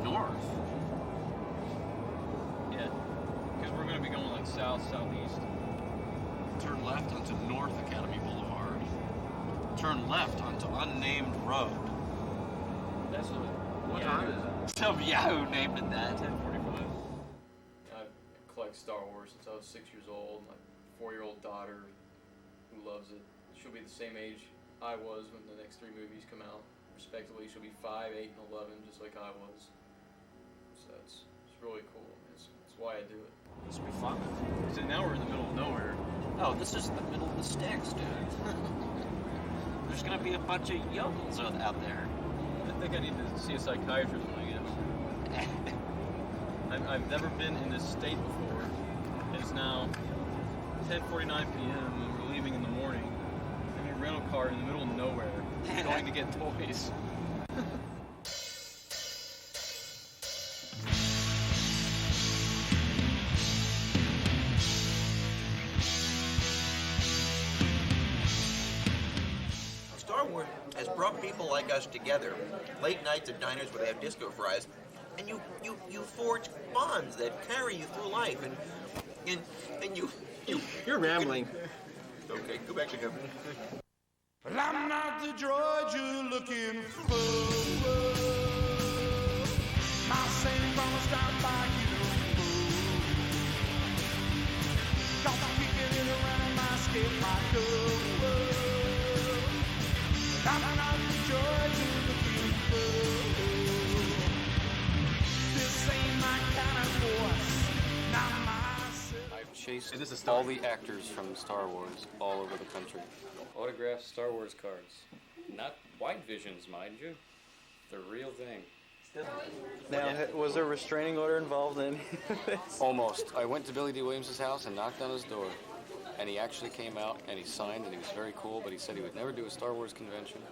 North? Yeah, because we're going to be going like south, southeast. Turn left onto North Academy Boulevard. Turn left onto unnamed road. That's what time is it? Some Yahoo named it that. 10:45. I collect Star Wars since I was 6 years old. My 4-year-old daughter, who loves it, she'll be the same age I was when the next 3 movies come out. Respectively, she'll be 5, 8, and 11, just like I was. So it's really cool. It's why I do it. This will be fun. So now we're in the middle of nowhere. Oh, this is the middle of the sticks, dude. There's gonna be a bunch of yokels out there. I think I need to see a psychiatrist when I get home. I've never been in this state before. It's now 10:49 p.m. and we're leaving in the morning. I'm in a rental car in the middle of nowhere, going to get toys. Star Wars has brought people like us together. Late nights at diners where they have disco fries, and you forge bonds that carry you through life, and You're rambling. Okay, go back to government. Well, I'm not the droid you're looking for. My Saint gonna stop by you. Don't be getting around my skate, my girl. I'm not the droid you're looking for. This ain't my kind of force, not myself. I've chased Is this a Star all the actors from Star Wars all over the country. Autographed Star Wars cards. Not white visions, mind you. The real thing. Now, was there a restraining order involved in this? Almost. I went to Billy D. Williams' house and knocked on his door. And he actually came out and he signed and he was very cool, but he said he would never do a Star Wars convention.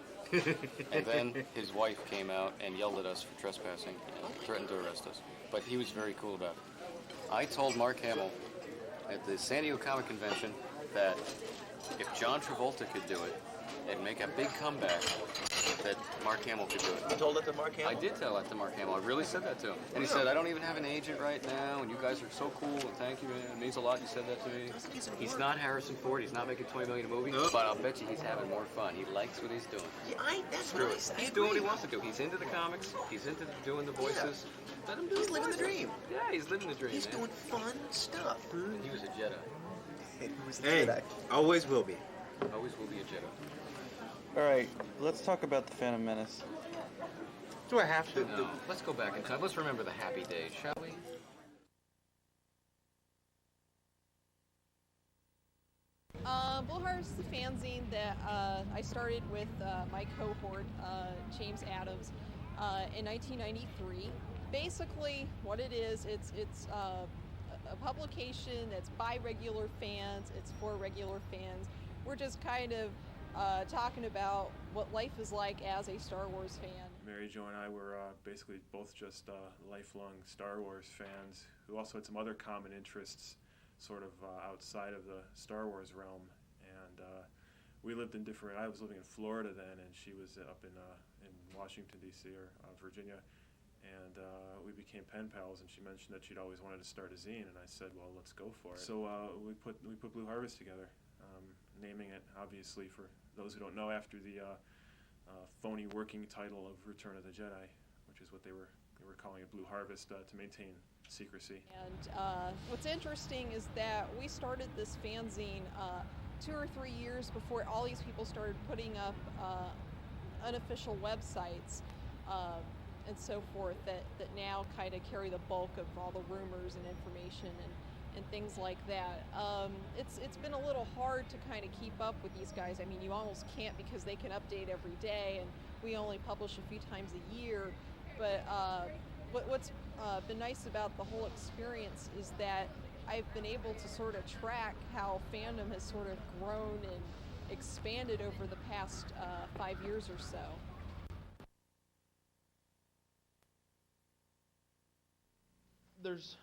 And then his wife came out and yelled at us for trespassing and threatened to arrest us. But he was very cool about it. I told Mark Hamill at the San Diego Comic Convention that if John Travolta could do it and make a big comeback, that Mark Hamill could do it. You told it to Mark Hamill? I did tell that to Mark Hamill. I really said that to him. And he said, I don't even have an agent right now, and you guys are so cool, and thank you, man. It means a lot you said that to me. He's not Harrison Ford. He's not making $20 million a movie, but I'll bet you he's having more fun. He likes what he's doing. Yeah, that's what I said. He's doing what he wants to do. He's into the comics. He's into doing the voices. Let him do He's his living the voices. dream. Yeah, he's living the dream, He's man. doing fun stuff. He was a Jedi. Hey, always will be. Always will be a Jedi. All right, let's talk about the Phantom Menace. Do I have to? No, let's go back in time. Let's remember the happy days, shall we? Blue Harvest is a fanzine that I started with my cohort, James Adams, in 1993. Basically, what it is, it's a publication that's by regular fans, it's for regular fans. We're just kind of talking about what life is like as a Star Wars fan. Mary Jo and I were basically both just lifelong Star Wars fans who also had some other common interests sort of outside of the Star Wars realm. And we lived in different, I was living in Florida then, and she was up in Washington, D.C. or Virginia. And we became pen pals, and she mentioned that she'd always wanted to start a zine, and I said, well, let's go for it. So we put Blue Harvest together, naming it, obviously, for those who don't know, after the phony working title of Return of the Jedi, which is what they were calling it, Blue Harvest, to maintain secrecy. And what's interesting is that we started this fanzine 2 or 3 years before all these people started putting up unofficial websites and so forth that now kind of carry the bulk of all the rumors and information. and things like that. It's been a little hard to kind of keep up with these guys. I mean, you almost can't because they can update every day, and we only publish a few times a year. But what's been nice about the whole experience is that I've been able to sort of track how fandom has sort of grown and expanded over the past 5 years or so. There's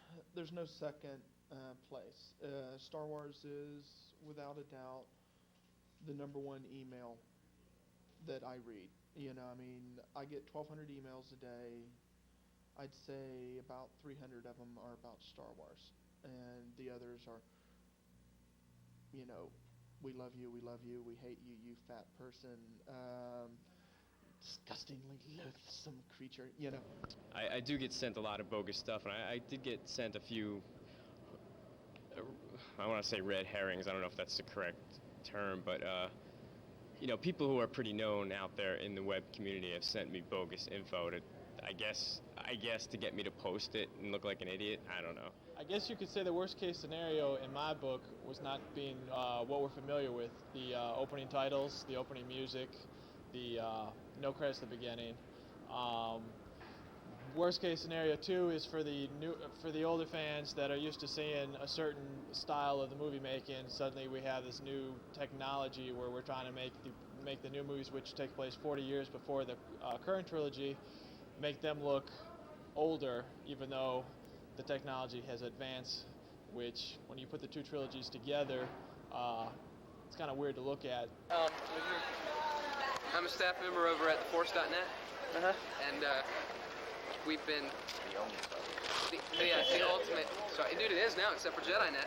no second place. Star Wars is, without a doubt, the #1 email that I read. You know, I mean, I get 1,200 emails a day. I'd say about 300 of them are about Star Wars, and the others are, you know, we love you, we hate you, you fat person, disgustingly loathsome creature, you know. I do get sent a lot of bogus stuff, and I did get sent a few, I want to say red herrings, I don't know if that's the correct term, but you know, people who are pretty known out there in the web community have sent me bogus info to, I guess to get me to post it and look like an idiot. I don't know. I guess you could say the worst case scenario in my book was not being what we're familiar with. The opening titles, the opening music, the no credits at the beginning. Worst case scenario too is for the older fans that are used to seeing a certain style of the movie making. Suddenly we have this new technology where we're trying to make the new movies, which take place 40 years before the current trilogy, make them look older, even though the technology has advanced, which when you put the two trilogies together, it's kind of weird to look at. I'm a staff member over at theforce.net, and we've been the ultimate. Sorry, dude, it is now, except for JediNet.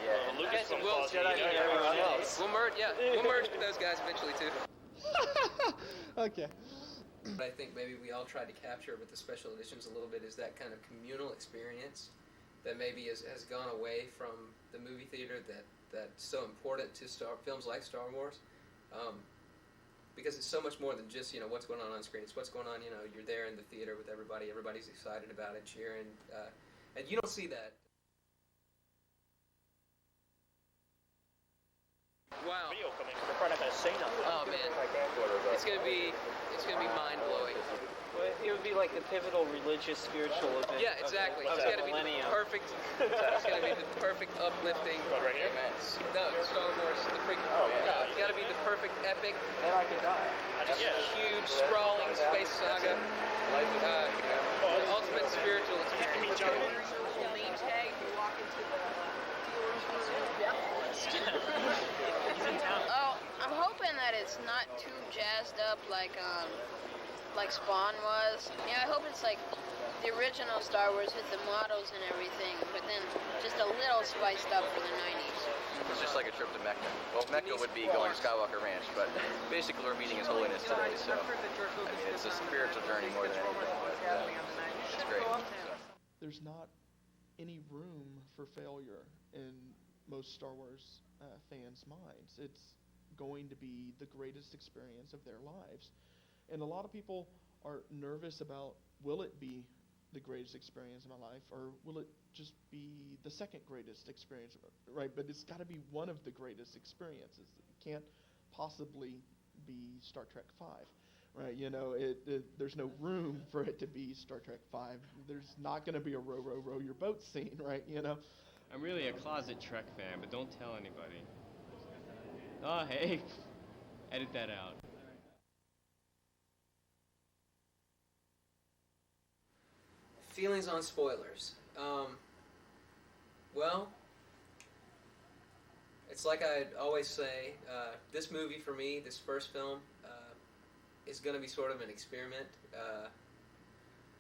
Yeah, and Lucas from JediNet and everyone else. We'll merge with those guys eventually too. Okay. What I think maybe we all tried to capture with the special editions a little bit is that kind of communal experience that maybe has gone away from the movie theater that's so important to films like Star Wars. Because it's so much more than just, you know, what's going on screen. It's what's going on, you know, you're there in the theater with everybody. Everybody's excited about it, cheering. And you don't see that. Wow. Video coming from the front of that scene. Oh man, it's gonna be mind blowing. Well, it would be like the pivotal religious spiritual event. Yeah, exactly. It's gonna be the perfect. It's gonna be the perfect uplifting. Right here. No, Star Wars, the prequel. Oh yeah. It's gotta be the perfect epic. And I could die. Just huge sprawling space saga. Ultimate spiritual experience. Name tag, you walk into the Oh, I'm hoping that it's not too jazzed up like Spawn was. Yeah, I hope it's like the original Star Wars with the models and everything, but then just a little spiced up for the 90s. It's just like a trip to Mecca. Well, Mecca would be going to Skywalker Ranch, but basically we're meeting His Holiness today, so I mean, it's a spiritual journey more than anything, but it's great. There's not any room for failure in most Star Wars fans' minds. It's going to be the greatest experience of their lives. And a lot of people are nervous about, will it be the greatest experience of my life, or will it just be the second greatest experience, right? But it's got to be one of the greatest experiences. It can't possibly be Star Trek V, right? You know, there's no room for it to be Star Trek V. There's not going to be a row, row, row your boat scene, right? You know? I'm really a closet Trek fan, but don't tell anybody. Oh, hey. Edit that out. Feelings on spoilers. Well, it's like I always say, this movie for me, this first film, is going to be sort of an experiment.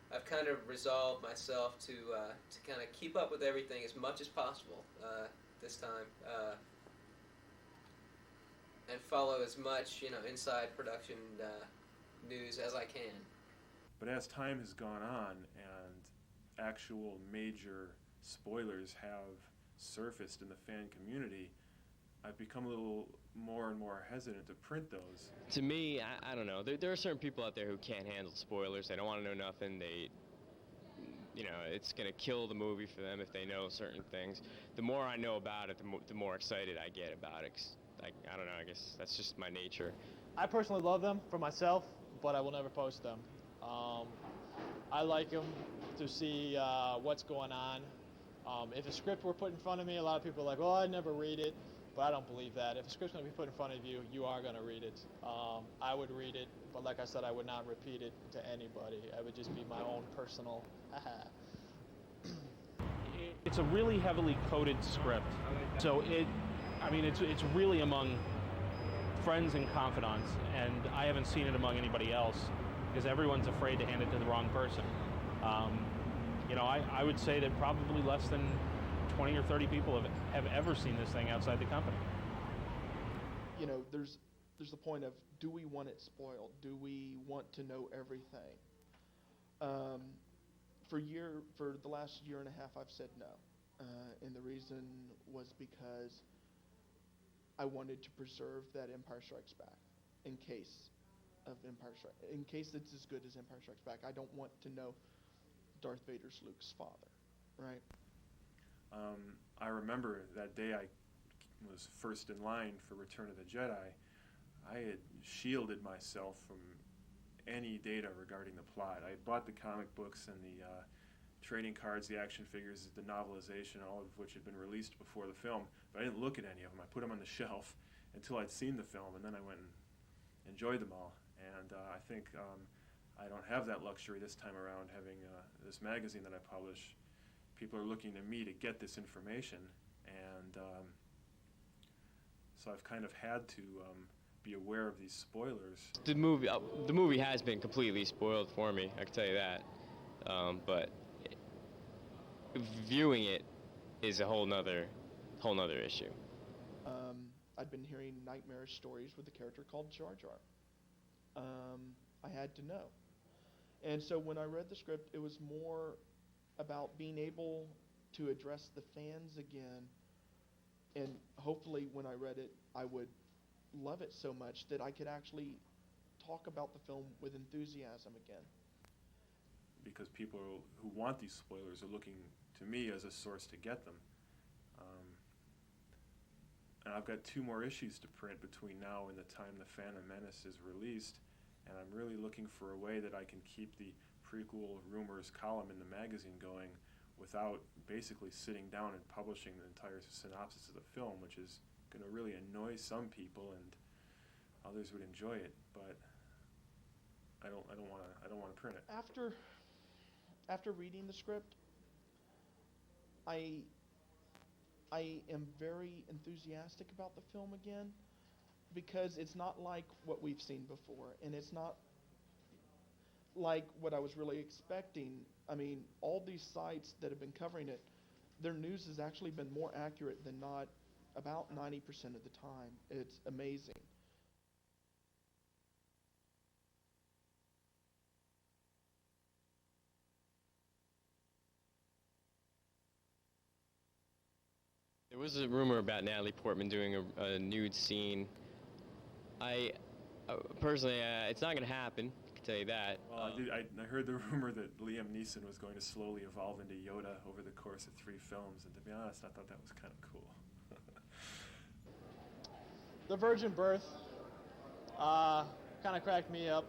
I've kind of resolved myself to kind of keep up with everything as much as possible this time, and follow as much, you know, inside production news as I can. But as time has gone on and actual major spoilers have surfaced in the fan community, I've become a little more and more hesitant to print those. To me, I don't know. There are certain people out there who can't handle spoilers. They don't want to know nothing. you know, it's going to kill the movie for them if they know certain things. The more I know about it, the more excited I get about it. 'Cause, like, I don't know, I guess that's just my nature. I personally love them for myself, but I will never post them. I like them to see what's going on. If a script were put in front of me, a lot of people are like, well, I'd never read it, but I don't believe that. If a script's going to be put in front of you, you are going to read it. I would read it, but like I said, I would not repeat it to anybody. I would just be my own personal, It's a really heavily coded script, so it's really among friends and confidants, and I haven't seen it among anybody else because everyone's afraid to hand it to the wrong person. I would say that probably less than 20 or 30 people have ever seen this thing outside the company. There's the point of, do we want it spoiled? Do we want to know everything? For the last year and a half, I've said no, and the reason was because I wanted to preserve that Empire Strikes Back in case it's as good as Empire Strikes Back. I don't want to know Darth Vader's Luke's father, right? I remember that day I was first in line for Return of the Jedi. I had shielded myself from any data regarding the plot. I bought the comic books and the trading cards, the action figures, the novelization, all of which had been released before the film, but I didn't look at any of them. I put them on the shelf until I'd seen the film, and then I went and enjoyed them all. And I think I don't have that luxury this time around, having this magazine that I publish. People are looking to me to get this information, and so I've kind of had to be aware of these spoilers. The movie has been completely spoiled for me, I can tell you that. But viewing it is a whole nother issue. I'd been hearing nightmarish stories with a character called Jar Jar. I had to know. And so when I read the script, it was more about being able to address the fans again, and hopefully when I read it, I would love it so much that I could actually talk about the film with enthusiasm again. Because people who want these spoilers are looking to me as a source to get them. And I've got 2 more issues to print between now and the time The Phantom Menace is released, and I'm really looking for a way that I can keep the prequel rumors column in the magazine going without basically sitting down and publishing the entire synopsis of the film, which is going to really annoy some people, and others would enjoy it, but I don't want to print it. After reading the script, I am very enthusiastic about the film again, because it's not like what we've seen before, and it's not like what I was really expecting. I mean, all these sites that have been covering it, their news has actually been more accurate than not about 90% of the time. It's amazing. There was a rumor about Natalie Portman doing a nude scene. I personally, it's not going to happen. I can tell you that. Well, I heard the rumor that Liam Neeson was going to slowly evolve into Yoda over the course of 3 films, and to be honest, I thought that was kind of cool. The virgin birth kind of cracked me up.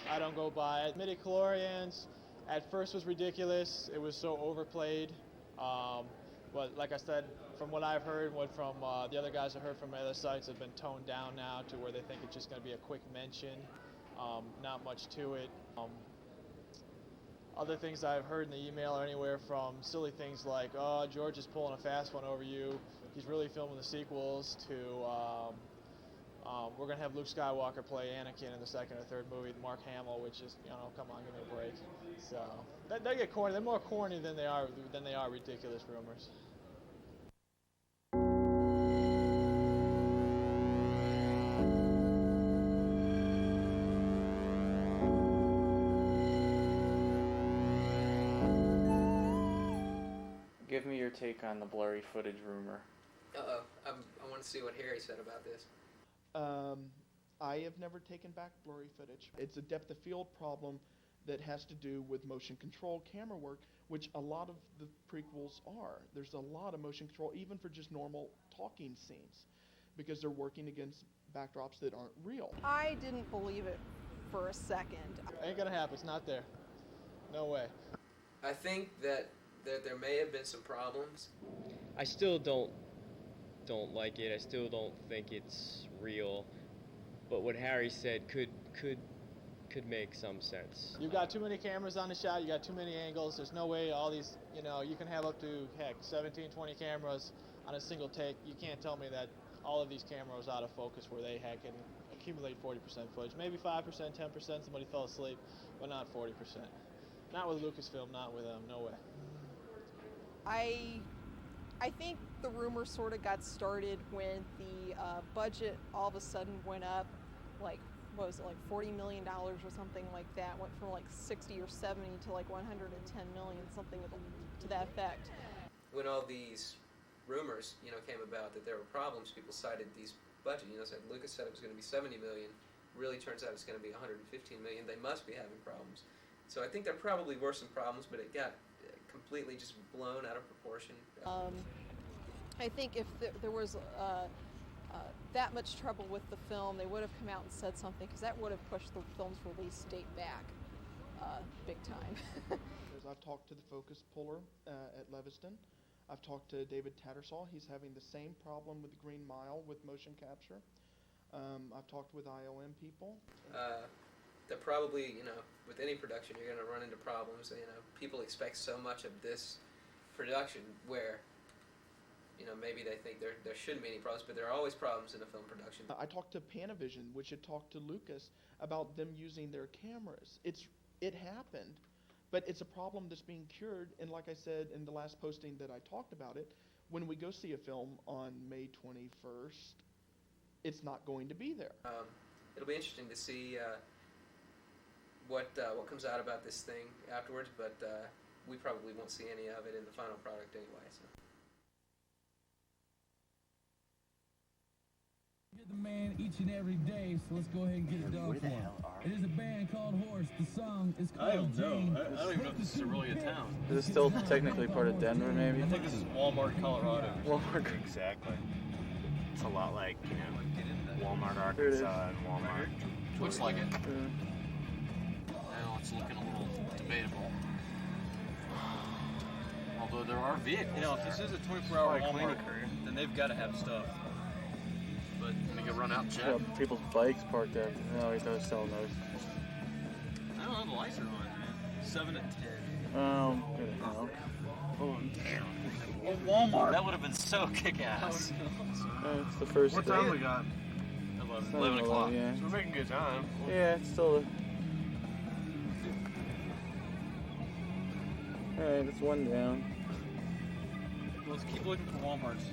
I don't go by it. Midichlorians at first was ridiculous. It was so overplayed. But like I said, from what I've heard, what from the other guys I heard from other sites, have been toned down now to where they think it's just going to be a quick mention, not much to it. Other things I've heard in the email are anywhere from silly things like, oh, George is pulling a fast one over you, he's really filming the sequels, to we're going to have Luke Skywalker play Anakin in the 2nd or 3rd movie, Mark Hamill, which is, come on, give me a break. So they get corny. They're more corny than they are ridiculous rumors. Give me your take on the blurry footage rumor. Uh-oh. I want to see what Harry said about this. I have never taken back blurry footage. It's a depth of field problem that has to do with motion control camera work, which a lot of the prequels are. There's a lot of motion control, even for just normal talking scenes, because they're working against backdrops that aren't real. I didn't believe it for a second. Ain't gonna happen. It's not there. No way. I think that there may have been some problems. I still don't like it. I still don't think it's real. But what Harry said could make some sense. You've got too many cameras on the shot. You got too many angles. There's no way all these, you can have up to, heck, 17, 20 cameras on a single take. You can't tell me that all of these cameras out of focus where they can accumulate 40% footage. Maybe 5%, 10%, somebody fell asleep, but not 40%. Not with Lucasfilm, not with them, no way. I think the rumor sort of got started when the budget all of a sudden went up, like, what was it, like $40 million or something like that, went from like 60 or 70 to like 110 million, something to that effect. When all these rumors, came about that there were problems, people cited these budget. Said Lucas said it was going to be 70 million. Really turns out it's going to be 115 million. They must be having problems. So I think there probably were some problems, but it got completely just blown out of proportion. I think if there was that much trouble with the film, they would have come out and said something, because that would have pushed the film's release date back big time. I've talked to the focus puller at Leviston. I've talked to David Tattersall. He's having the same problem with the Green Mile with motion capture. I've talked with ILM people. That probably, with any production, you're going to run into problems. People expect so much of this production where, maybe they think there shouldn't be any problems, but there are always problems in a film production. I talked to Panavision, which had talked to Lucas about them using their cameras. It happened, but it's a problem that's being cured. And like I said in the last posting that I talked about it, when we go see a film on May 21st, it's not going to be there. It'll be interesting to see what comes out about this thing afterwards, but we probably won't see any of it in the final product anyway. So. You're the man each and every day, so let's go ahead and get it done for him. It is a band called Horse. The song is called I don't know. Jane. I don't even know if this is really a town. Is it still technically part of Denver, maybe? I think this is Walmart, Colorado. Walmart. Exactly. It's a lot like, Walmart, Arkansas, and Walmart. Looks like it. Now it's looking a little debatable. Although there are vehicles. If this is a 24-hour Walmart, then they've got to have stuff. But when you run out and check. Well, people's bikes parked there. No, he's always selling those. I don't know, the lights are on, man. 7 to 10. Good hell. Oh, damn. Walmart. That would have been so kick-ass. It's the first What day. time we got? 11 o'clock. Yeah. So we're making good time. Yeah, it's still. Alright, that's one down. Let's keep looking for Walmarts.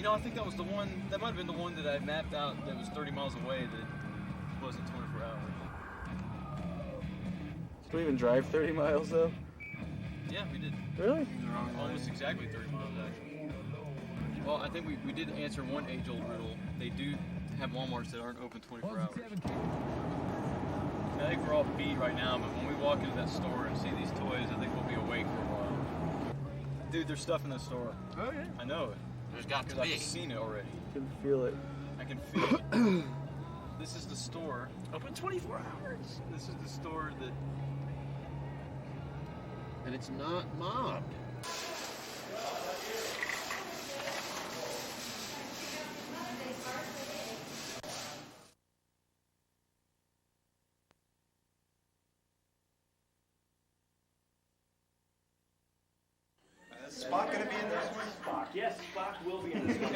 I think that was the one, that might have been the one that I mapped out that was 30 miles away that wasn't 24 hours. Did we even drive 30 miles though? Yeah, we did. Really? Almost exactly 30 miles actually. Well, I think we did answer one age-old riddle. They do have Walmarts that aren't open 24 hours. I think we're all beat right now, but when we walk into that store and see these toys, I think we'll be awake for a while. Dude, there's stuff in the store. Oh yeah. I know it. There's got to be. I've seen it already. I can feel it. I can feel it. This is the store. Open 24 hours. This is the store that... And it's not mobbed. Is Spock going to be in this one? Spock. Yes, Spock will be in this one.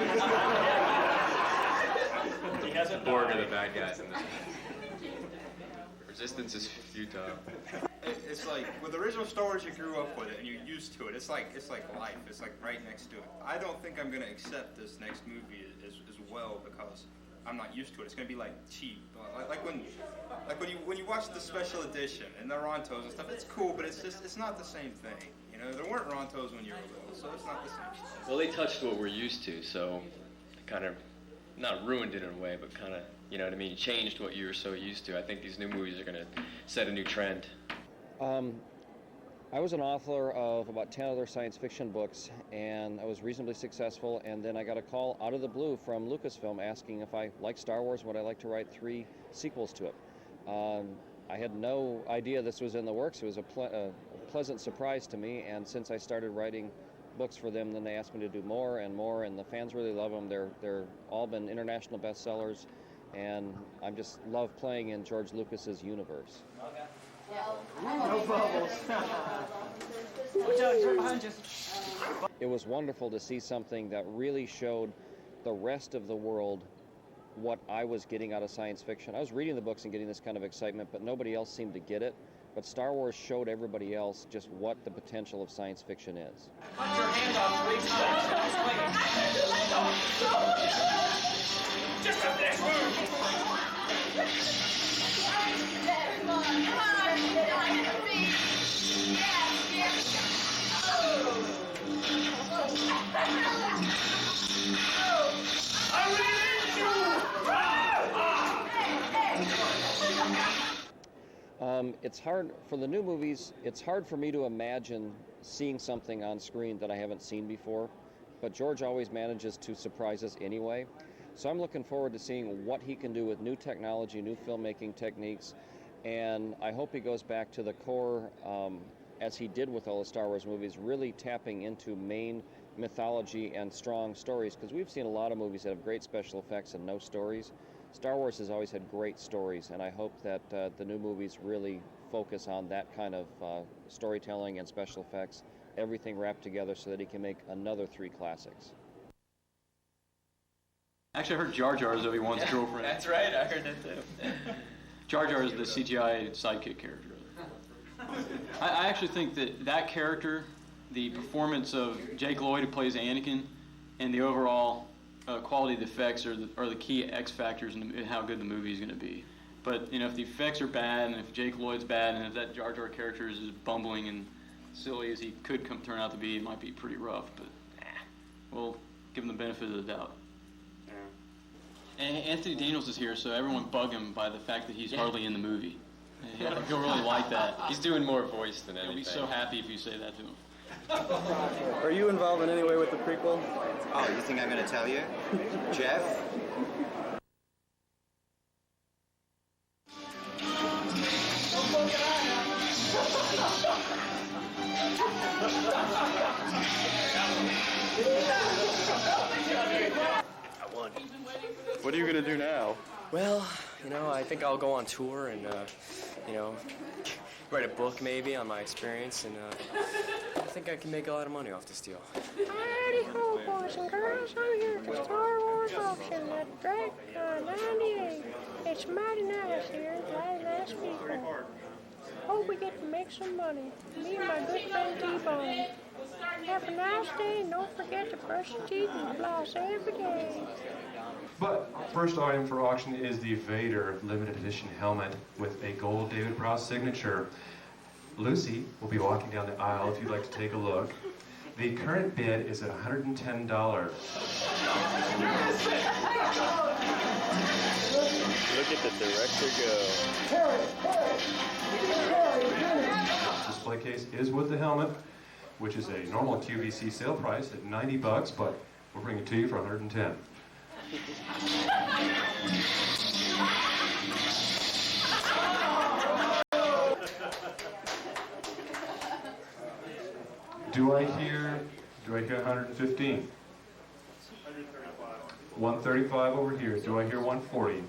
He hasn't. Borg are the bad guys in this one. Resistance is futile. It's like with the original Star Wars, you grew up with it and you're used to it. It's like life. It's like right next to it. I don't think I'm going to accept this next movie as well because I'm not used to it. It's going to be like cheap. Like when you watch the special edition and the Rontos and stuff. It's cool, but it's not the same thing. There weren't Rontos when you were little, so it's not the same. Well, they touched what we're used to, so kind of not ruined it in a way, but kind of you know what I mean, changed what you were so used to. I think these new movies are going to set a new trend. I was an author of about 10 other science fiction books, and I was reasonably successful, and then I got a call out of the blue from Lucasfilm asking if I liked Star Wars, would I like to write 3 sequels to it. I had no idea this was in the works. It was a pleasant surprise to me, and since I started writing books for them, then they asked me to do more and more, and the fans really love them. They're all been international bestsellers, and I just love playing in George Lucas's universe. No bubbles. It was wonderful to see something that really showed the rest of the world what I was getting out of science fiction. I was reading the books and getting this kind of excitement, but nobody else seemed to get it. But Star Wars showed everybody else just what the potential of science fiction is. Put your hand on 3 times and I'll swing. Just a next It's hard, for the new movies, it's hard for me to imagine seeing something on screen that I haven't seen before, but George always manages to surprise us anyway. So I'm looking forward to seeing what he can do with new technology, new filmmaking techniques, and I hope he goes back to the core, as he did with all the Star Wars movies, really tapping into main mythology and strong stories, because we've seen a lot of movies that have great special effects and no stories. Star Wars has always had great stories, and I hope that the new movies really focus on that kind of storytelling and special effects, everything wrapped together so that he can make another 3 classics. Actually, I heard Jar Jar is Obi-Wan's girlfriend. That's right, I heard that too. Jar Jar is the CGI sidekick character. I actually think that character, the performance of Jake Lloyd, who plays Anakin, and the overall quality of the effects are the key X factors in how good the movie is going to be. But, you know, if the effects are bad, and if Jake Lloyd's bad, and if that Jar Jar character is as bumbling and silly as he could turn out to be, it might be pretty rough. But we'll give him the benefit of the doubt. Yeah. And Anthony Daniels is here, so everyone bug him by the fact that he's hardly in the movie. He'll really like that. He's doing more voice than anything. He'll be so happy if you say that to him. Are you involved in any way with the prequel? Oh, you think I'm going to tell you? Jeff? I won. What are you going to do now? Well, you know, I think I'll go on tour and, you know, write a book maybe on my experience, and I think I can make a lot of money off this deal. Howdy ho, boys and girls. I'm here at the Star Wars auction at Drake 98. It's mighty nice here at the last people. Hope we get to make some money. Me and my good friend T-Bone. Have a nice day, and don't forget to brush your teeth and floss every day. But first item for auction is the Vader limited edition helmet with a gold David Prowse signature. Lucy will be walking down the aisle if you'd like to take a look. The current bid is at $110. Look at the director go. Display case is with the helmet, which is a normal QVC sale price at $90, but we'll bring it to you for $110. Do I hear 115? 135 over here. Do I hear 140?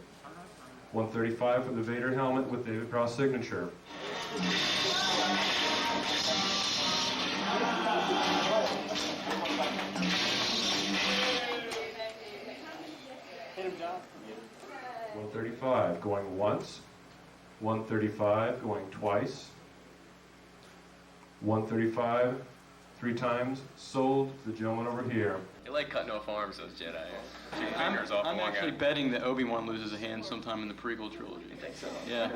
135 for the Vader helmet with David Prowse signature. Hit him, John. 135 going once. 135 going twice. 135 3 times. Sold to the gentleman over here. They like cutting off arms, those Jedi. I'm actually betting that Obi-Wan loses a hand sometime in the prequel trilogy. You think so? Yeah.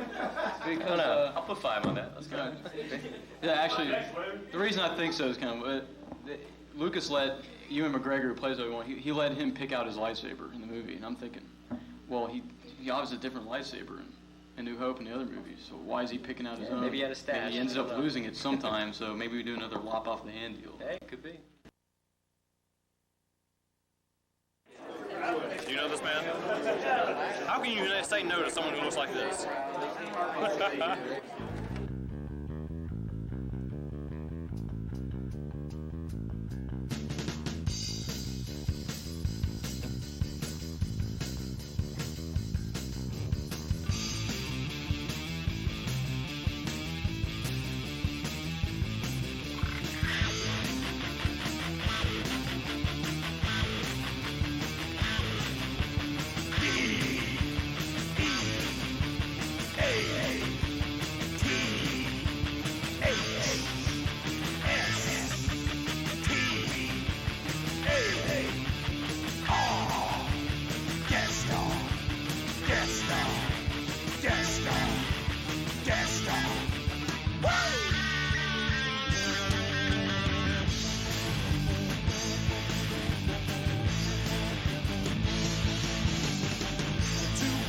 Because, I'll put 5 on that. Let's go. Yeah, actually, the reason I think so is kind of Lucas let Ewan McGregor, who plays Obi-Wan, he let him pick out his lightsaber in the movie, and I'm thinking, well, he's he obviously has a different lightsaber in New Hope and the other movies. So why is he picking out his own? Maybe he had a stash. Maybe he ended up losing it sometime. So maybe we do another lop off the hand deal. Hey, could be. Do you know this man? How can you say no to someone who looks like this?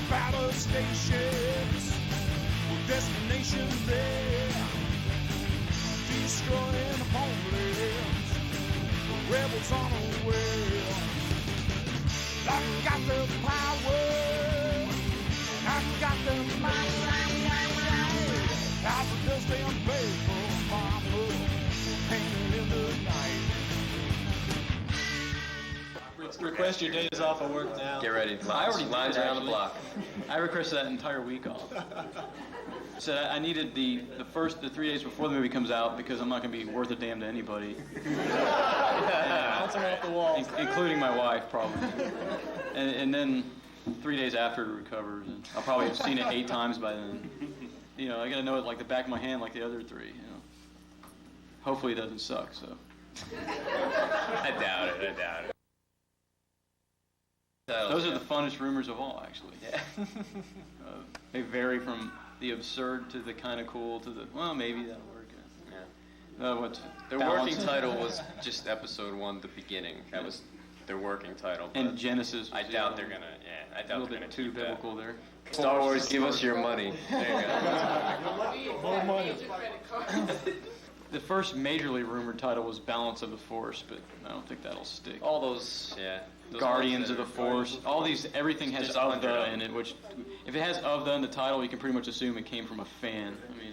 Battle stations, destination there, destroying homelands, rebels unaware. I've got the power, I've got the might. Out of dust and paper, mama, painted in the night. Request your days off of work now. Get ready. I already Lines did, around the actually. block. I requested that entire week off. So I needed the 3 days before the movie comes out because I'm not going to be worth a damn to anybody. Bouncing off the walls. Including my wife, probably. And then 3 days after it recovers, and I'll probably have seen it 8 times by then. You know, I got to know it like the back of my hand, like the other 3. You know, hopefully it doesn't suck. So. I doubt it. Those are the funnest rumors of all, actually. Yeah. They vary from the absurd to the kind of cool to the, well, maybe that'll work. Yeah. Their working title was just Episode 1, the beginning. That was their working title. And Genesis. I doubt they're gonna. I doubt a little they're bit gonna too keep biblical that. there. Star Wars, give us your money. There you go. More money. The first majorly rumored title was Balance of the Force, but I don't think that'll stick. All those, yeah. Those Guardians of ones the that are- Force, all these, everything has Just of under the them. in it, which, if it has of the in the title, you can pretty much assume it came from a fan. I mean,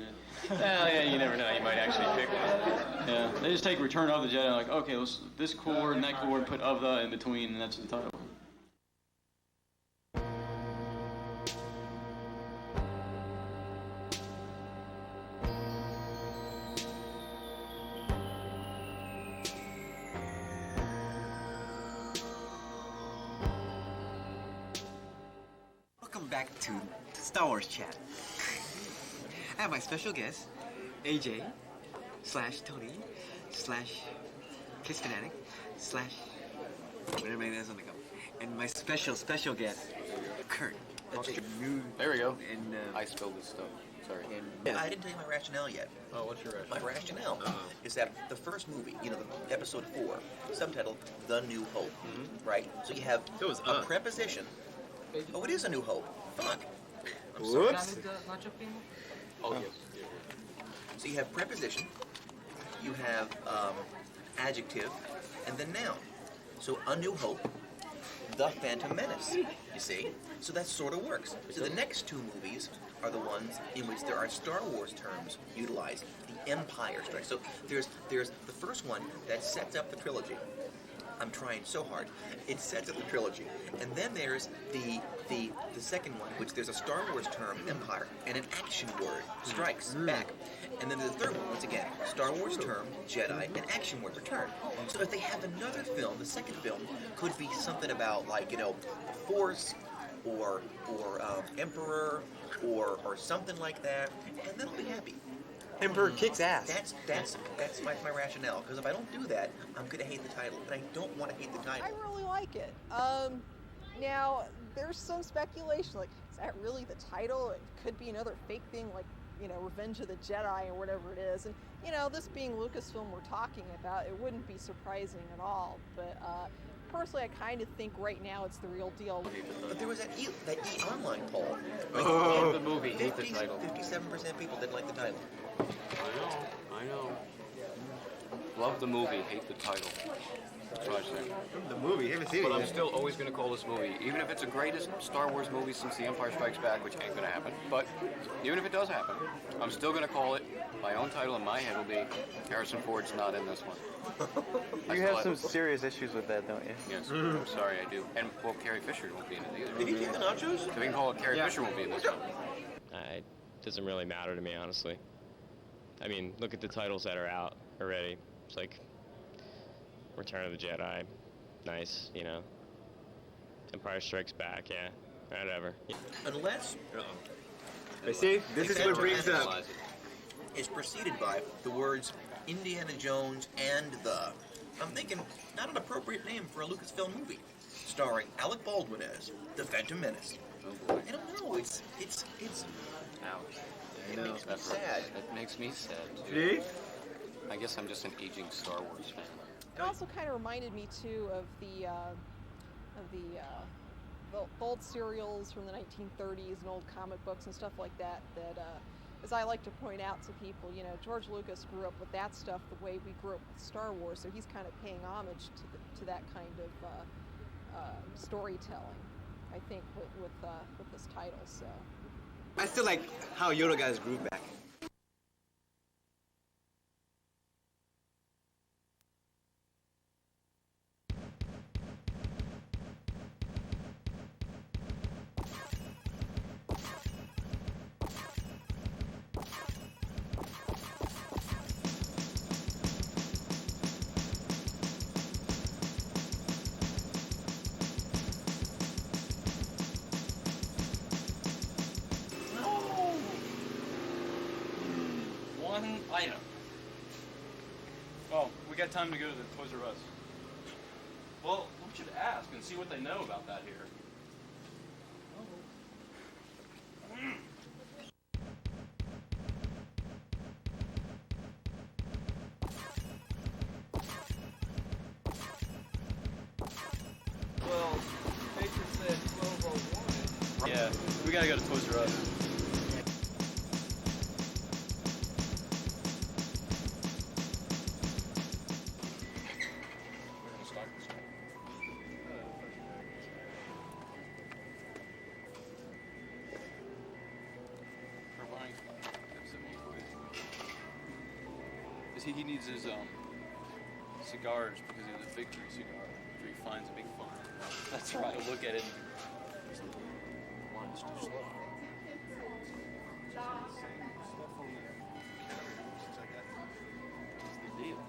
Well, yeah, you never know. You might actually pick one. yeah, they just take Return of the Jedi, like, okay, let's this cool word and that cool word, put of the in between, and that's the title. Welcome back to Star Wars Chat. I have my special guest, AJ, / Tony, / Kiss Fanatic, / whatever it is on the go. And my special guest, Kurt. That's new. There we go. And I spilled this stuff. Sorry. And I didn't tell you my rationale yet. Oh, what's your rationale? My rationale is that the first movie, the episode 4, subtitled The New Hope, right? So you have a preposition. Oh, it is A New Hope. Fuck. I'm sorry. Whoops. Oh, yes. So you have preposition, you have adjective, and then noun. So A New Hope, The Phantom Menace, you see? So that sort of works. So the next 2 movies are the ones in which there are Star Wars terms utilized. The Empire Strikes. So there's the first one that sets up the trilogy. I'm trying so hard. It sets up the trilogy. And then there's the second one, which there's a Star Wars term, Empire, and an action word, Strikes, back. And then the third one, once again, Star Wars term, Jedi, and action word, Return. So if they have another film, the second film could be something about, like, the Force, or Emperor, or something like that, and then I'll be happy. Emperor kicks ass. That's my rationale. Because if I don't do that, I'm gonna hate the title, and I don't want to hate the title. I really like it. Now, there's some speculation, like, is that really the title? It could be another fake thing, like, Revenge of the Jedi or whatever it is. And, this being Lucasfilm we're talking about, it wouldn't be surprising at all. But personally, I kind of think right now it's the real deal. But there was that E Online poll. Love the movie, hate the title. 57% of people didn't like the title. I know. Love the movie, hate the title. That's what I say. The movie, haven't seen it But I'm yet. still always going to call this movie, even if it's the greatest Star Wars movie since The Empire Strikes Back, which ain't going to happen. But even if it does happen, I'm still going to call it. My own title in my head will be Harrison Ford's not in this one. You have some serious issues with that, don't you? Yes, I'm sorry, I do. And, well, Carrie Fisher won't be in it either. Did he take the nachos? So we can call it Carrie Fisher won't be in this one. It doesn't really matter to me, honestly. I mean, look at the titles that are out already. It's like Return of the Jedi, nice, you know. Empire Strikes Back, yeah, whatever. Unless... See, this is what brings up... is preceded by the words Indiana Jones and the... I'm thinking, not an appropriate name for a Lucasfilm movie. Starring Alec Baldwin as The Phantom Menace. I don't know, it's... Ouch. It makes me sad. It makes me sad, See? too. I guess I'm just an aging Star Wars fan. It also kind of reminded me too of the old serials from the 1930s and old comic books and stuff like that. As I like to point out to people, you know, George Lucas grew up with that stuff the way we grew up with Star Wars, so he's kind of paying homage to that kind of storytelling. I think with this title. So I still like how Yoda got his groove back. One item. Oh, we got time to go to the Toys R Us. Well, we should ask and see what they know about that here. Well, Patriot said 1201. Yeah, we gotta go to Toys R Us. He needs his cigars because he has a victory cigar, where he finds a big farm. That's right. He'll look at it and wow, it's too slow. What's the deal?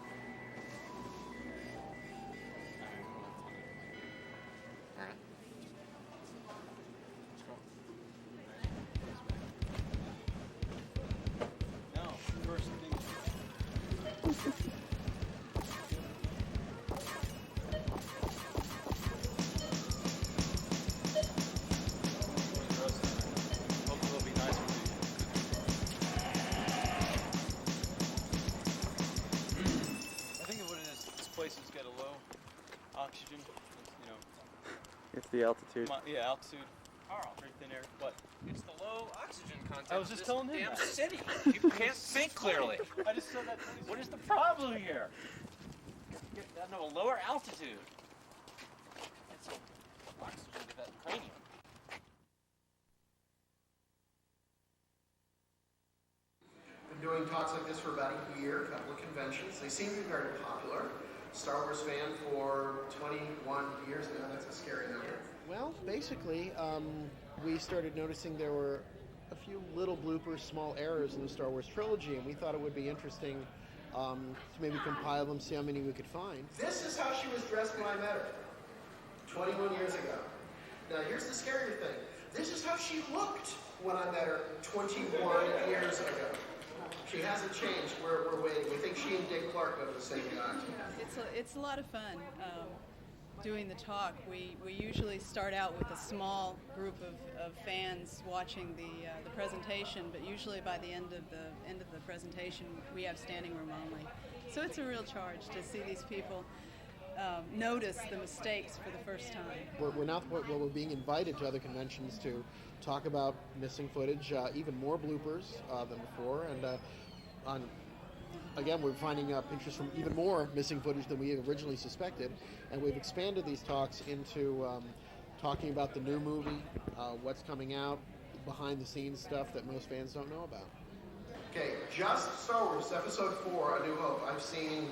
All right. Let's go. Now, first thing. Places get a low oxygen, you know. It's the altitude. Yeah, altitude. Very thin air. What? It's the low oxygen content. I was just telling him damn that. city. People can't think clearly. I just said that. What is the problem here? Get down to a lower altitude. Get some oxygen to that cranium. Been doing talks like this for about a year, a couple of conventions. They seem to be very popular. Star Wars fan for 21 years now. That's a scary number. Well, basically, we started noticing there were a few little bloopers, small errors in the Star Wars trilogy, and we thought it would be interesting to maybe compile them, see how many we could find. This is how she was dressed when I met her 21 years ago. Now, here's the scarier thing. This is how she looked when I met her 21 years ago. She hasn't changed. We're waiting. We think she and Dick Clark go to the same guy. It's a lot of fun doing the talk. We usually start out with a small group of fans watching the presentation, but usually by the end of the presentation we have standing room only. So it's a real charge to see these people notice the mistakes for the first time. We're being invited to other conventions to talk about missing footage, even more bloopers than before, and again, we're finding pictures from even more missing footage than we originally suspected, and we've expanded these talks into talking about the new movie, what's coming out, behind-the-scenes stuff that most fans don't know about. Okay, just Star Wars Episode 4, A New Hope, I've seen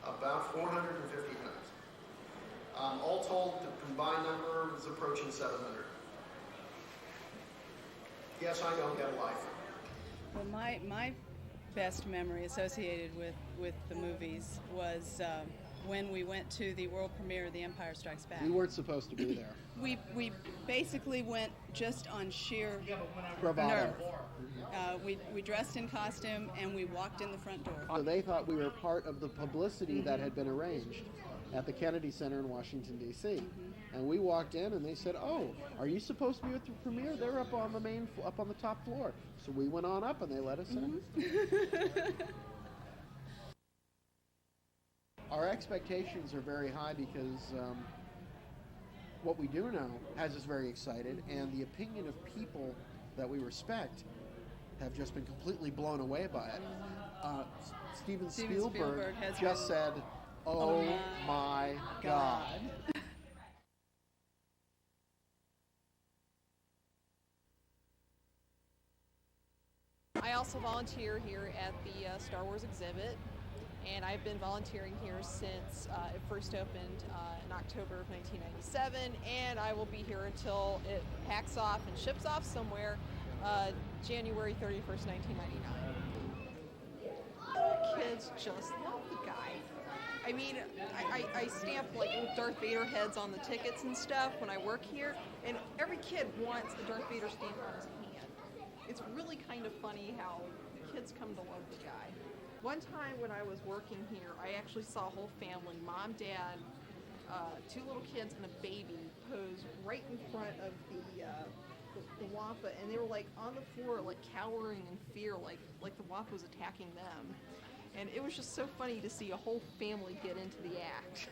about 450 times. All told, the combined number is approaching 700. Yes, I don't get life. Well, my best memory associated with the movies was when we went to the world premiere of The Empire Strikes Back. We weren't supposed to be there. We basically went just on sheer Bravado. nerve. We dressed in costume and we walked in the front door. So they thought we were part of the publicity that had been arranged at the Kennedy Center in Washington, D.C. And we walked in and they said, "Oh, are you supposed to be at the premiere? They're up on the top floor." So we went on up and they let us in. Our expectations are very high because what we do know has us very excited, and the opinion of people that we respect have just been completely blown away by it. Steven Spielberg has just said, "Oh my God." I also volunteer here at the Star Wars exhibit, and I've been volunteering here since it first opened in October of 1997, and I will be here until it packs off and ships off somewhere January 31st, 1999. Kids just love the guy. I mean, I stamp like Darth Vader heads on the tickets and stuff when I work here, and every kid wants a Darth Vader stamp on his hand. It's really kind of funny how kids come to love the guy. One time when I was working here, I actually saw a whole family, mom, dad, two little kids, and a baby pose right in front of the Wampa, and they were like on the floor, like cowering in fear, like the Wampa was attacking them. And it was just so funny to see a whole family get into the act.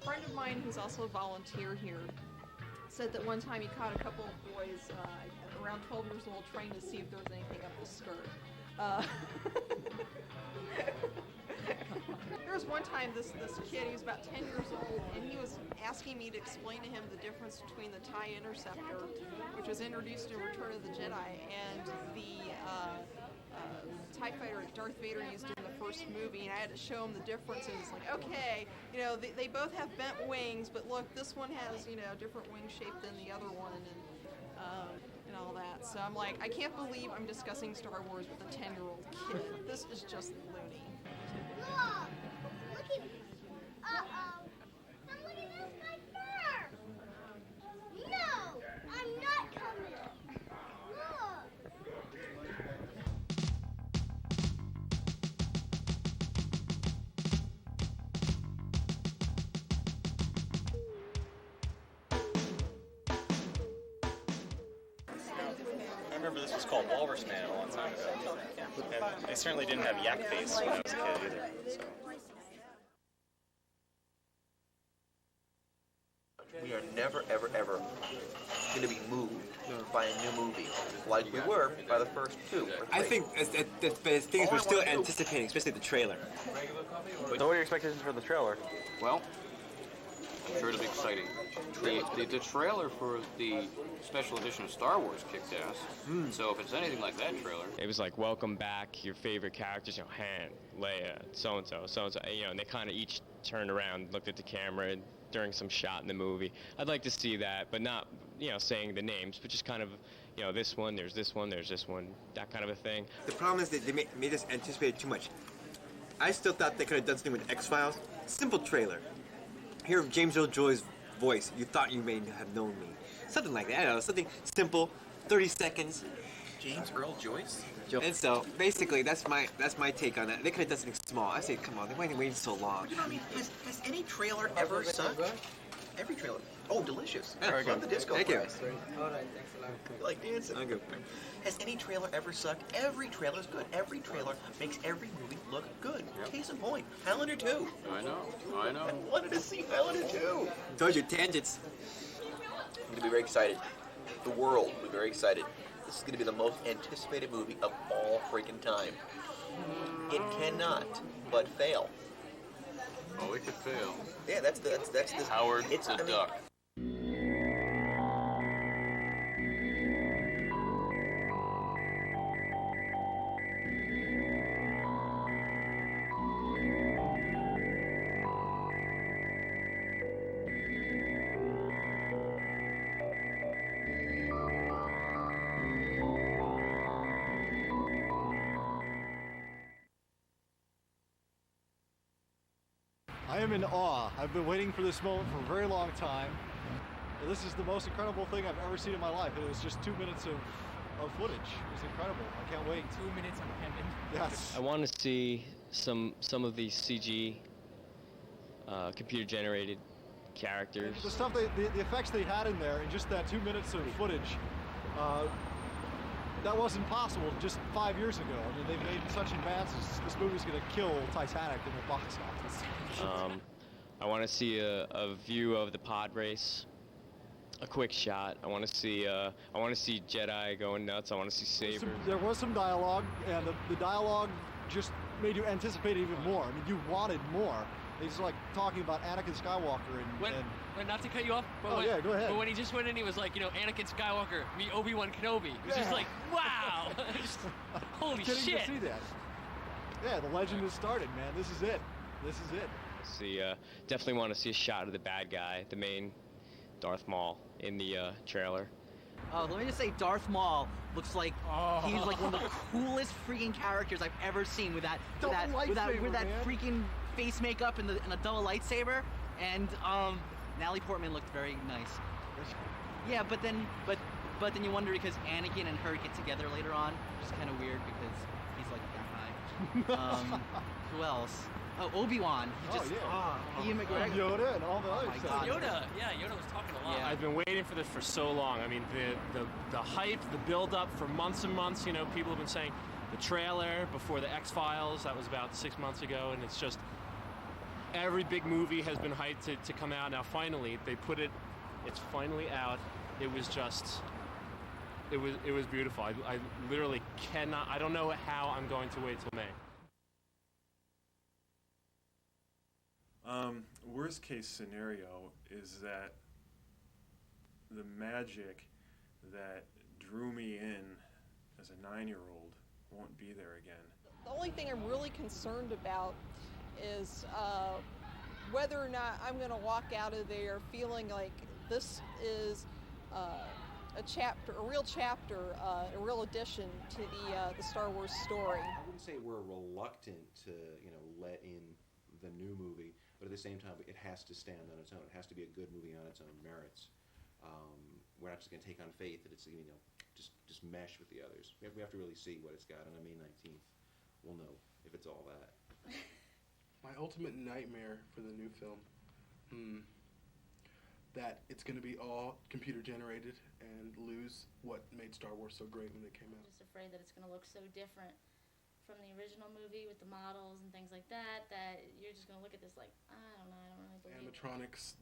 A friend of mine who's also a volunteer here said that one time he caught a couple of boys around 12 years old trying to see if there was anything up the skirt. There was one time this kid, he was about 10 years old, and he was asking me to explain to him the difference between the TIE Interceptor, which was introduced in Return of the Jedi, and the TIE fighter Darth Vader used in the first movie, and I had to show him the difference, and it's like, okay, you know, they both have bent wings, but look, this one has, you know, a different wing shape than the other one, and all that. So I'm like, I can't believe I'm discussing Star Wars with a 10-year-old kid. This is just loony. Look! Look at... Uh-oh. And look at this, my fur! No! I'm not coming! Look! I remember this was called Walrus Man a long time ago. And they certainly didn't have yak face when I was a kid either. So. We are never, ever, ever going to be moved by a new movie like we were by the first two. I think the things we're still anticipating, especially the trailer. So what are your expectations for the trailer? Well, I'm sure it'll be exciting. The trailer for the special edition of Star Wars kicked ass. So if it's anything like that trailer, It was like, welcome back your favorite characters, you know, Han, Leia, so-and-so, so-and-so, you know, and they kind of each turned around, looked at the camera during some shot in the movie. I'd like to see that, but not, you know, saying the names, but just kind of, you know, this one, there's this one, there's this one, that kind of a thing. The problem is that they made us anticipate it too much. I still thought they could have done something with X-Files. Simple trailer. Hear James Earl Joy's voice. You thought you may have known me. Something like that. I don't know. Something simple. 30 seconds. James Earl Joyce? And so, basically, that's my take on that. They could have done something small. I say, come on, why are they waiting so long? You know, I mean, has any trailer ever sucked? Every trailer. Oh, delicious. Yeah, very Love good. the disco Thank you. fries. All right, thanks a lot. You like dancing? I'm good. Has any trailer ever sucked? Every trailer's good. Every trailer makes every movie look good. Case in point, Highlander 2. I know. I wanted to see Highlander 2. Told you, tangents. I'm going to be very excited. The world will be very excited. This is going to be the most anticipated movie of all freaking time. It cannot but fail. oh, it could fail. Yeah, that's the Howard the Duck. I am in awe. I've been waiting for this moment for a very long time. This is the most incredible thing I've ever seen in my life. It was just 2 minutes of footage. It was incredible. I can't wait. 2 minutes on pendant. Yes. I want to see some of these CG, computer-generated characters. The stuff, the effects they had in there in just that 2 minutes of footage, that wasn't possible just 5 years ago. I mean, they've made such advances. This movie's going to kill Titanic in the box office. I want to see a view of the pod race, a quick shot. I want to see Jedi going nuts. I want to see Saber. There was some dialogue, and the dialogue just made you anticipate it even more. I mean, you wanted more. He's like talking about Anakin Skywalker and Not to cut you off, but yeah, go ahead. But when he just went in, he was like, you know, Anakin Skywalker, meet Obi-Wan Kenobi. It was just like, wow, just, holy Getting shit. to see that. Yeah, the legend has started, man. This is it. This is it. Definitely want to see a shot of the bad guy, the main Darth Maul, in the trailer. Let me just say, Darth Maul looks like he's like one of the coolest freaking characters I've ever seen with that freaking face makeup and a double lightsaber. And Natalie Portman looked very nice. Yeah, but then you wonder because Anakin and her get together later on, which is kind of weird because he's like that high. Who else? Oh, Obi-Wan. Ian McGregor. Yoda and all the other stuff. Yoda was talking a lot. Yeah. I've been waiting for this for so long. I mean, the hype, the build-up for months and months. You know, people have been saying the trailer before the X-Files. That was about 6 months ago, and it's just every big movie has been hyped to come out. Now, finally, they put it. It's finally out. It was just. It was beautiful. I literally cannot. I don't know how I'm going to wait till May. Worst case scenario is that the magic that drew me in as a 9-year-old won't be there again. The only thing I'm really concerned about is whether or not I'm going to walk out of there feeling like this is a real chapter, a real addition to the Star Wars story. I wouldn't say we're reluctant to, let in the new movie, but at the same time, it has to stand on its own. It has to be a good movie on its own merits. We're not just going to take on faith that it's, just mesh with the others. We have to really see what it's got, and on May 19th, we'll know if it's all that. My ultimate nightmare for the new film, that it's going to be all computer generated and lose what made Star Wars so great when it came out. I'm just afraid that it's going to look so different from the original movie with the models and things like that you're just going to look at this like, I don't know, I don't really believe it. Animatronics,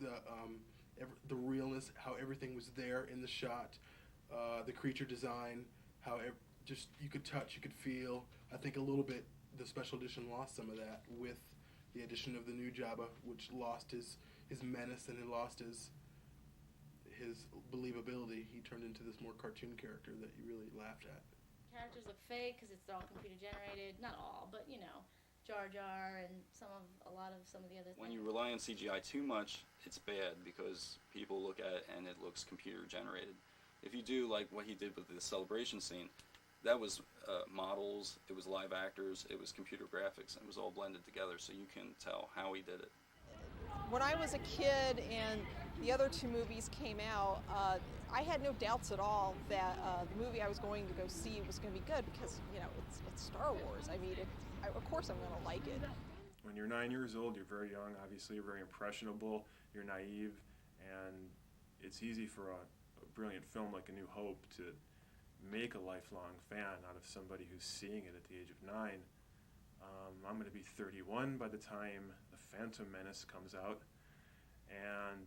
the realness, how everything was there in the shot, the creature design, how just you could touch, you could feel. I think a little bit the special edition lost some of that with the addition of the new Jabba, which lost his his menace and he lost his believability. He turned into this more cartoon character that you really laughed at. Characters look fake because it's all computer generated. Not all, but you know, Jar Jar and some of the other When things. you rely on CGI too much, it's bad because people look at it and it looks computer generated. If you do like what he did with the celebration scene, that was models, it was live actors, it was computer graphics, and it was all blended together, so you can tell how he did it. When I was a kid and the other two movies came out, I had no doubts at all that the movie I was going to go see was going to be good because, you know, it's Star Wars. I mean, of course I'm going to like it. When you're 9 years old, you're very young, obviously you're very impressionable, you're naive, and it's easy for a brilliant film like A New Hope to make a lifelong fan out of somebody who's seeing it at the age of 9. I'm going to be 31 by the time The Phantom Menace comes out, and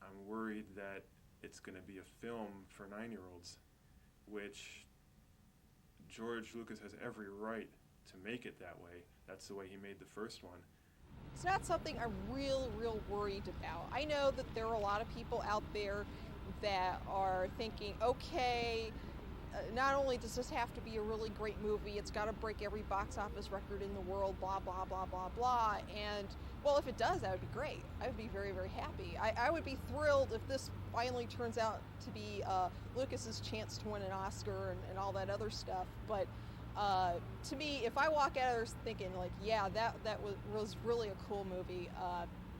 I'm worried that it's going to be a film for 9-year-olds, which George Lucas has every right to make it that way. That's the way he made the first one. It's not something I'm real worried about. I know that there are a lot of people out there that are thinking, okay, not only does this have to be a really great movie, it's got to break every box office record in the world, blah, blah, blah, blah, blah. And, well, if it does, that would be great. I would be very happy. I would be thrilled if this finally turns out to be Lucas's chance to win an Oscar and all that other stuff. But to me, if I walk out of there thinking, like, yeah, that was really a cool movie,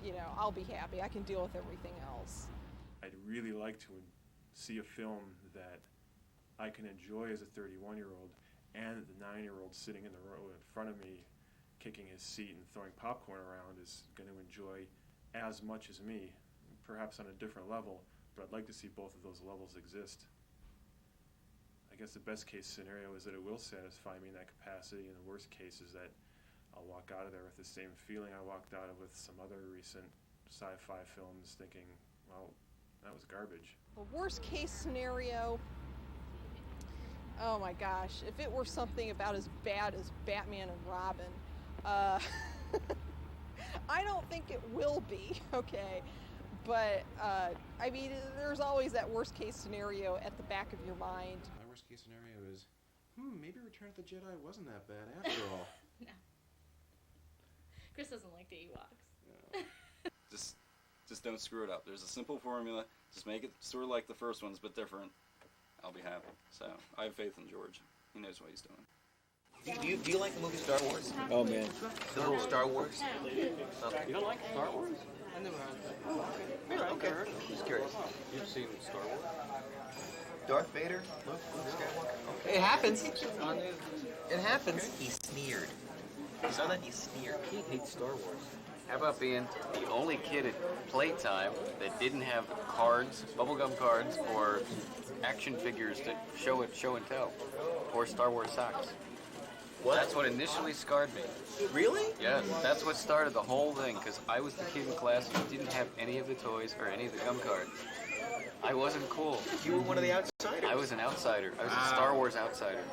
you know, I'll be happy. I can deal with everything else. I'd really like to see a film that I can enjoy as a 31-year-old, and the 9-year-old sitting in the row in front of me, kicking his seat and throwing popcorn around, is going to enjoy as much as me, perhaps on a different level, but I'd like to see both of those levels exist. I guess the best case scenario is that it will satisfy me in that capacity, and the worst case is that I'll walk out of there with the same feeling I walked out of with some other recent sci-fi films, thinking, well, that was garbage. The worst case scenario, oh my gosh, if it were something about as bad as Batman and Robin, I don't think it will be, okay? But, I mean, there's always that worst case scenario at the back of your mind. My worst case scenario is, maybe Return of the Jedi wasn't that bad after all. No. Chris doesn't like the Ewoks. No. Just don't screw it up. There's a simple formula. Just make it sort of like the first ones, but different. I'll be happy. So I have faith in George. He knows what he's doing. Do you like the movie Star Wars? Oh man. The movie Star Wars? Okay. You don't like Star Wars? I never heard of it. Okay. Just curious. You've seen Star Wars? Darth Vader? Luke Skywalker? Okay. It happens. It happens. He sneered. You saw that? He sneered. He hates Star Wars. How about being the only kid at playtime that didn't have cards, bubblegum cards, or action figures to show and tell, or Star Wars socks? What? That's what initially scarred me. Really? Yeah, that's what started the whole thing, because I was the kid in class who didn't have any of the toys or any of the gum cards. I wasn't cool. You were one of the outsiders. I was an outsider. I was a Star Wars outsider.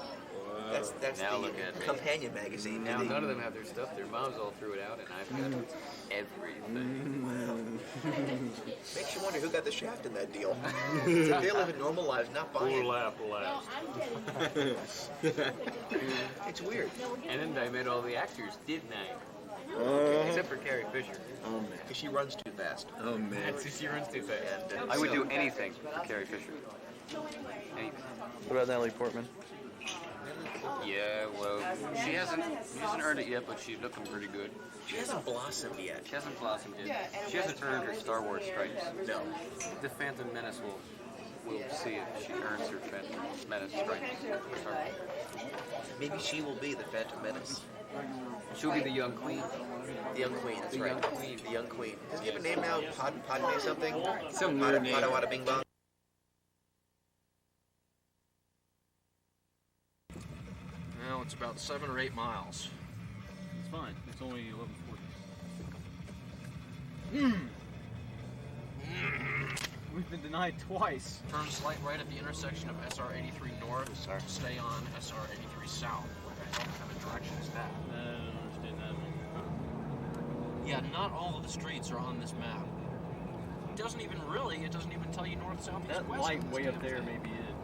That's now the look at me. companion magazine. Now none of them have their stuff. Their moms all threw it out, and I've got everything. Makes you wonder who got the shaft in that deal. They live in normal lives, not buying. We'll laugh. It's weird. And then I met all the actors, didn't I? Except for Carrie Fisher. Oh man. Because she runs too fast. Oh man. She runs too fast. I would do anything for Carrie Fisher. Anything. What about Natalie Portman? Yeah, well, she hasn't earned it yet, but she's looking pretty good. She hasn't blossomed yet. She hasn't blossomed yet. She hasn't earned her Star Wars stripes. No. The Phantom Menace will see it. She earns her Phantom Menace stripes. Maybe she will be the Phantom Menace. She'll be the young queen. The young queen, that's The right. young queen. The young queen. Does he have a name now? Padme something? Some weird name. Wada Bing Bong? Well, it's about 7 or 8 miles. It's fine. It's only 11:40. We've been denied twice. Turn slight right at the intersection of SR 83 North. Stay on SR 83 South. What the hell kind of direction is that? I don't understand that one. Yeah, not all of the streets are on this map. doesn't even tell you north, south, east, That west. light way up there may be it.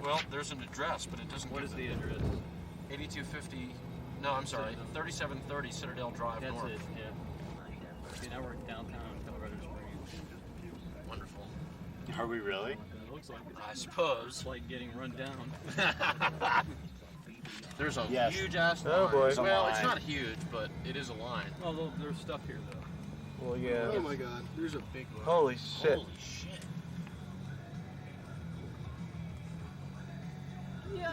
Well, there's an address, but it doesn't. What is the address? 8250. No, I'm sorry. 3730 Citadel Drive That's North. it, yeah. See, now we're downtown Colorado Springs. Wonderful. Are we really? It looks like it. I suppose. It's like getting run down. There's a Yes. huge ass Oh, line. boy. There's a Well, it's line. not huge, but it is a line. Oh, there's stuff here, though. Well, yeah. Oh my God, there's a big line. Holy shit. Holy shit.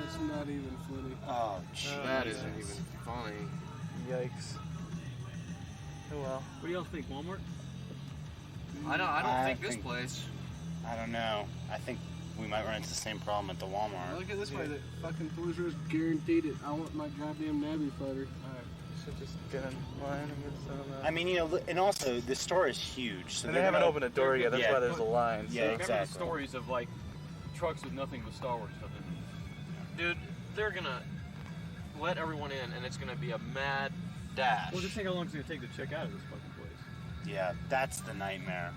It's not even funny. Oh, That isn't even funny. Yikes. Oh well. What do y'all think, Walmart? I don't I think this think- place. I don't know. I think we might run into the same problem at the Walmart. Look at this way. The fucking Toys R Us guaranteed it. I want my goddamn Nabby fighter. Alright, so just get in line and get some of that. I mean, you know, and also the store is huge. So And they they're haven't gonna- opened a door yet. That's yeah, why there's a line. So Yeah, remember exactly. the stories of like trucks with nothing but Star Wars stuff in them. Dude, they're gonna let everyone in, and it's gonna be a mad dash. Well, just think how long it's gonna take to check out of this fucking place. Yeah, that's the nightmare.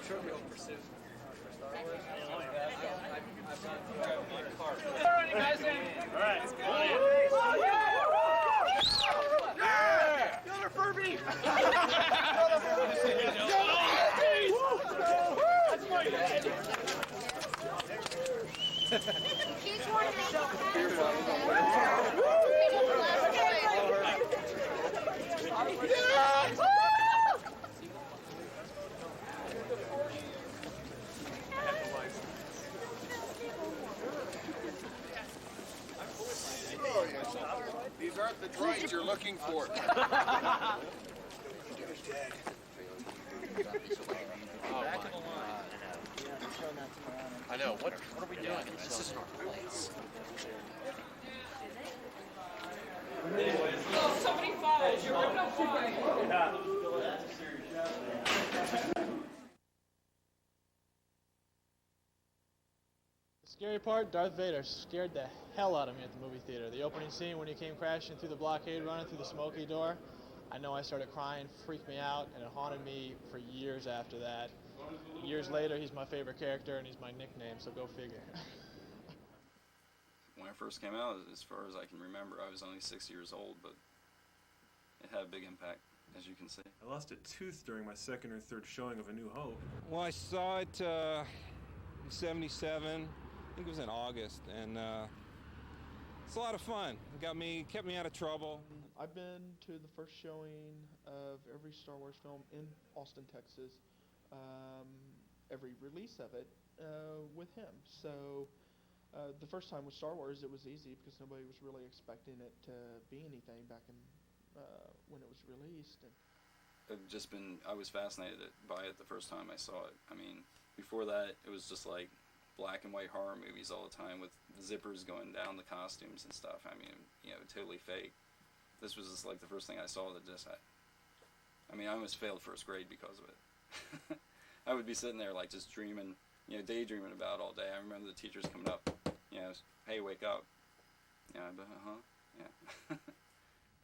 Trivial Pursuit. Another Furby! That's my dad! These aren't the droids you're looking for. Oh my God. I know. What are we doing? This isn't our place. Oh, somebody falls. You're ripping up The scary part, Darth Vader scared the hell out of me at the movie theater. The opening scene when he came crashing through the blockade, running through the smoky door, I know I started crying, freaked me out, and it haunted me for years after that. Years later, he's my favorite character, and he's my nickname, so go figure. When I first came out, as far as I can remember, I was only 6 years old, but it had a big impact, as you can see. I lost a tooth during my second or third showing of A New Hope. Well, I saw it in '77. I think it was in August, and it's a lot of fun. It kept me out of trouble. I've been to the first showing of every Star Wars film in Austin, Texas, every release of it with him. So the first time with Star Wars, it was easy because nobody was really expecting it to be anything back in when it was released. And I was fascinated by it the first time I saw it. I mean, before that, it was just like black and white horror movies all the time with zippers going down the costumes and stuff. I mean, you know, totally fake. This was just like the first thing I saw that just had. I mean, I almost failed first grade because of it. I would be sitting there like just dreaming, you know, daydreaming about it all day. I remember the teachers coming up, you know, hey, wake up. Yeah, but yeah.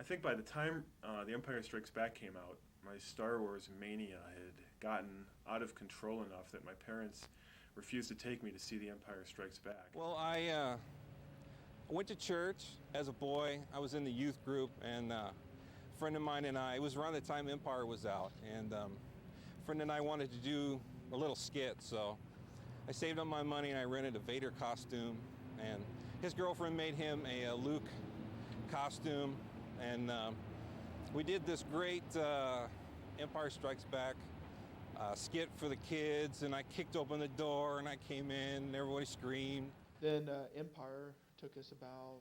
I think by the time The Empire Strikes Back came out, my Star Wars mania had gotten out of control enough that my parents refused to take me to see The Empire Strikes Back. Well, I went to church as a boy. I was in the youth group, and a friend of mine and I, it was around the time Empire was out, and a friend and I wanted to do a little skit, so I saved up my money and I rented a Vader costume, and his girlfriend made him a Luke costume, and we did this great Empire Strikes Back skit for the kids, and I kicked open the door and I came in and everybody screamed. then Empire took us about,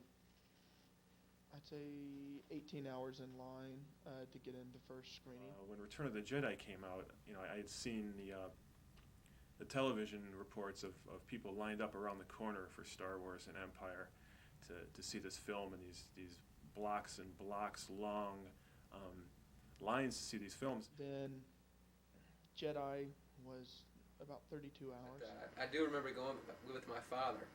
I'd say, 18 hours in line to get into first screening. When Return of the Jedi came out, you know, I had seen the television reports of people lined up around the corner for Star Wars and Empire to see this film, and these blocks and blocks long lines to see these films. Then Jedi was about 32 hours. I do remember going with my father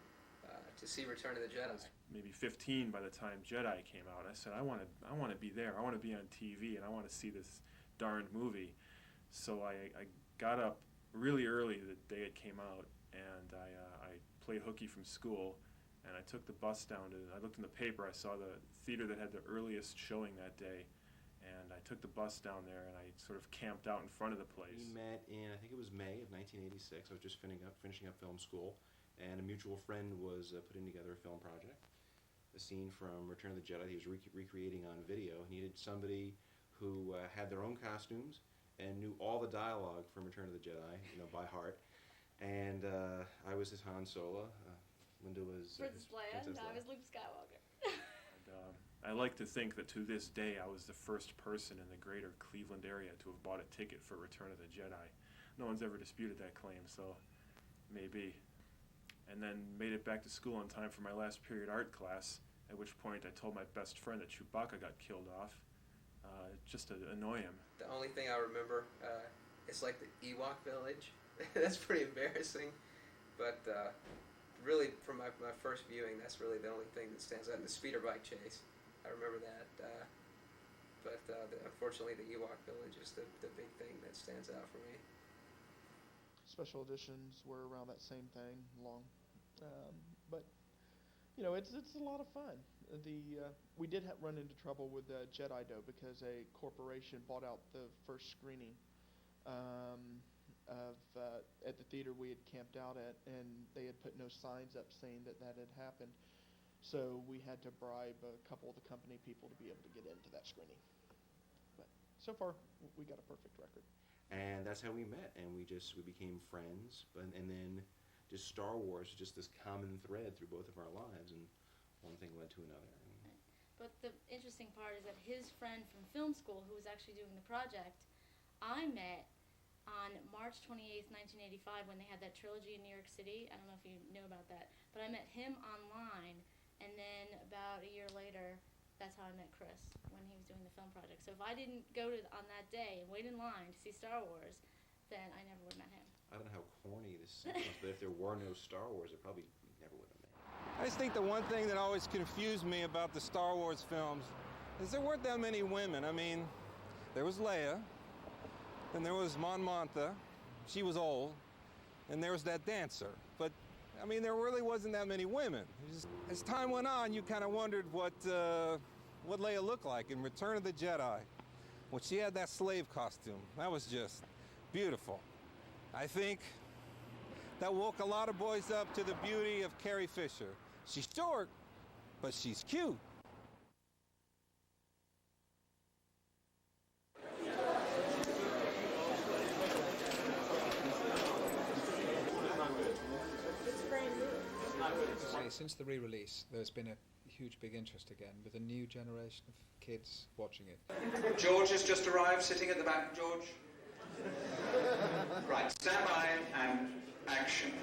to see Return of the Jedi. Maybe 15 by the time Jedi came out. I said, I want to be there. I want to be on TV, and I want to see this darned movie. So I got up really early the day it came out, and I played hooky from school, and I took the bus down to, I looked in the paper, I saw the theater that had the earliest showing that day, and I took the bus down there, and I sort of camped out in front of the place. We met in, I think it was May of 1986. I was just finishing up film school, and a mutual friend was putting together a film project, a scene from Return of the Jedi he was recreating on video. He needed somebody who had their own costumes and knew all the dialogue from Return of the Jedi, by heart. And I was his Han Solo. Linda was Princess Leia, and I was Luke Skywalker. And, I like to think that to this day I was the first person in the greater Cleveland area to have bought a ticket for Return of the Jedi. No one's ever disputed that claim, so maybe. And then made it back to school in time for my last period art class, at which point I told my best friend that Chewbacca got killed off, just to annoy him. The only thing I remember is like the Ewok village. That's pretty embarrassing, but really from my first viewing, that's really the only thing that stands out. And the speeder bike chase, I remember that, but unfortunately the Ewok village is the big thing that stands out for me. Special editions were around that same thing, long, but it's a lot of fun. We did run into trouble with Jedi Dough because a corporation bought out the first screening at the theater we had camped out at, and they had put no signs up saying that had happened. So we had to bribe a couple of the company people to be able to get into that screening. But so far, we got a perfect record. And that's how we met, and we became friends. And then just Star Wars, just this common thread through both of our lives, and one thing led to another. But the interesting part is that his friend from film school, who was actually doing the project, I met on March 28th, 1985, when they had that trilogy in New York City. I don't know if you know about that, but I met him online, and then about a year later, that's how I met Chris, when he was doing the film project. So if I didn't go on that day and wait in line to see Star Wars, then I never would have met him. I don't know how corny this sounds, but if there were no Star Wars, it probably never would have met. I just think the one thing that always confused me about the Star Wars films is there weren't that many women. I mean, there was Leia, then there was Mon Mothma, she was old, and there was that dancer. But, I mean, there really wasn't that many women. As time went on, you kind of wondered what Leia looked like in Return of the Jedi. When she had that slave costume, that was just beautiful. I think that woke a lot of boys up to the beauty of Carrie Fisher. She's short, but she's cute. Since the re-release, there's been a huge big interest again with a new generation of kids watching it. George has just arrived, sitting at the back. George? Right, stand by and action.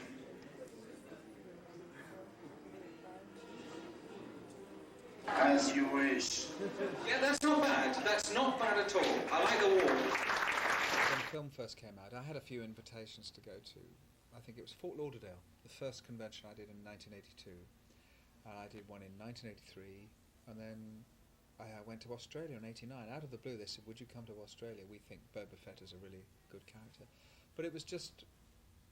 As you wish. Yeah, that's not bad. That's not bad at all. I like the wall. When film first came out, I had a few invitations to go to. I think it was Fort Lauderdale, the first convention I did in 1982. I did one in 1983, and then I went to Australia in 89. Out of the blue, they said, would you come to Australia? We think Boba Fett is a really good character. But it was just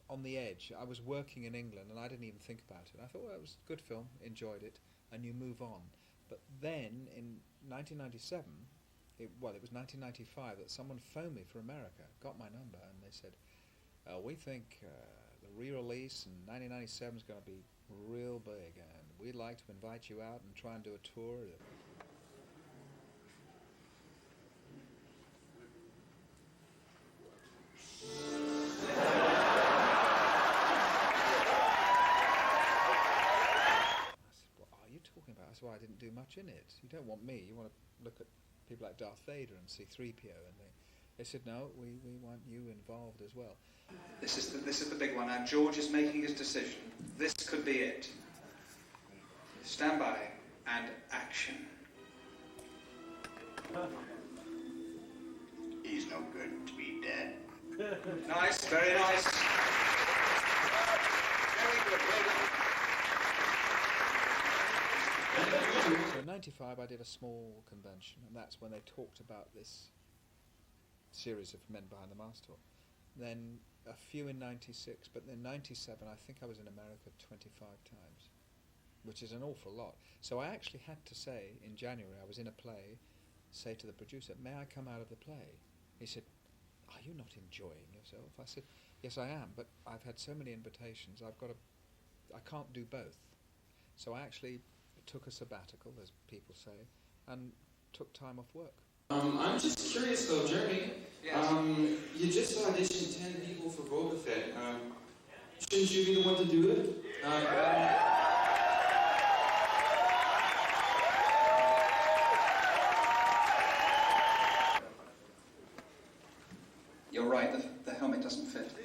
on the edge. I was working in England, and I didn't even think about it. I thought, well, it was a good film, enjoyed it, and you move on. But then, in 1997, it was 1995, that someone phoned me from America, got my number, and they said, we think the re-release in 1997 is going to be real big, and we'd like to invite you out and try and do a tour. That's why I didn't do much in it. You don't want me. You want to look at people like Darth Vader and C-3PO, and they said, no, we want you involved as well. This is the big one. Now George is making his decision. This could be it. Stand by and action. She's no good to be dead. Nice, very nice. Very good, very good. So in '95 I did a small convention, and that's when they talked about this series of Men Behind the Mask tour. Then a few in '96, but then '97 I think I was in America 25 times, which is an awful lot. So I actually had to say in January, I was in a play, say to the producer, may I come out of the play? He said, are you not enjoying yourself? I said, yes I am, but I've had so many invitations, I can't do both. So I actually took a sabbatical, as people say, and took time off work. I'm just curious though, Jeremy. Yes. You just auditioned 10 people for Boba Fett. Shouldn't you be the one to do it? You're right, the helmet doesn't fit. Do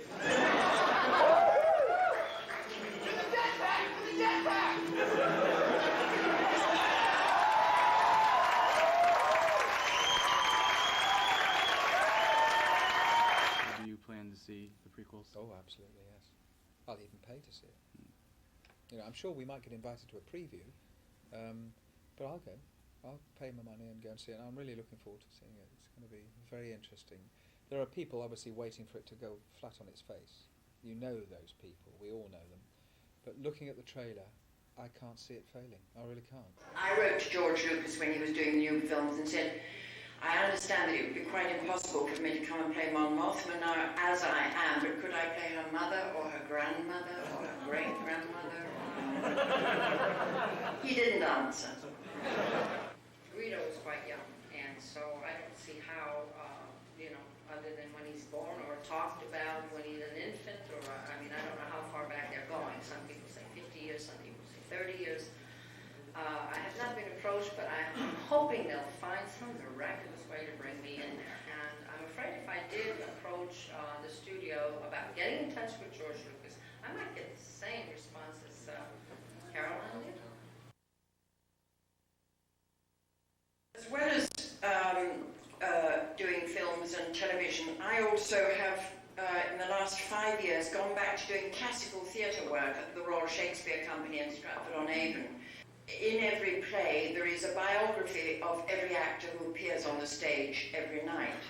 you plan to see the prequels? Oh, absolutely, yes. I'll even pay to see it. You know, I'm sure we might get invited to a preview, but I'll go. I'll pay my money and go and see it. And I'm really looking forward to seeing it. It's going to be very interesting. There are people obviously waiting for it to go flat on its face. You know those people. We all know them. But looking at the trailer, I can't see it failing. I really can't. I wrote to George Lucas when he was doing new films and said, I understand that it would be quite impossible for me to come and play Mon Mothma now as I am, but could I play her mother or her grandmother or her great-grandmother? He didn't answer. Greedo was quite young, and so I don't see how, other than when he's born or talked about when he's an infant, or, I don't know how far back they're going. Some people say 50 years, some people say 30 years. I have not been approached, but I'm hoping they'll find some miraculous way to bring me in there. And I'm afraid if I did approach the studio about getting in touch with George Lucas, I might get the same response as Caroline did. As well as doing films and television, I also have, in the last 5 years, gone back to doing classical theatre work at the Royal Shakespeare Company in Stratford-on-Avon. In every play, there is a biography of every actor who appears on the stage every night.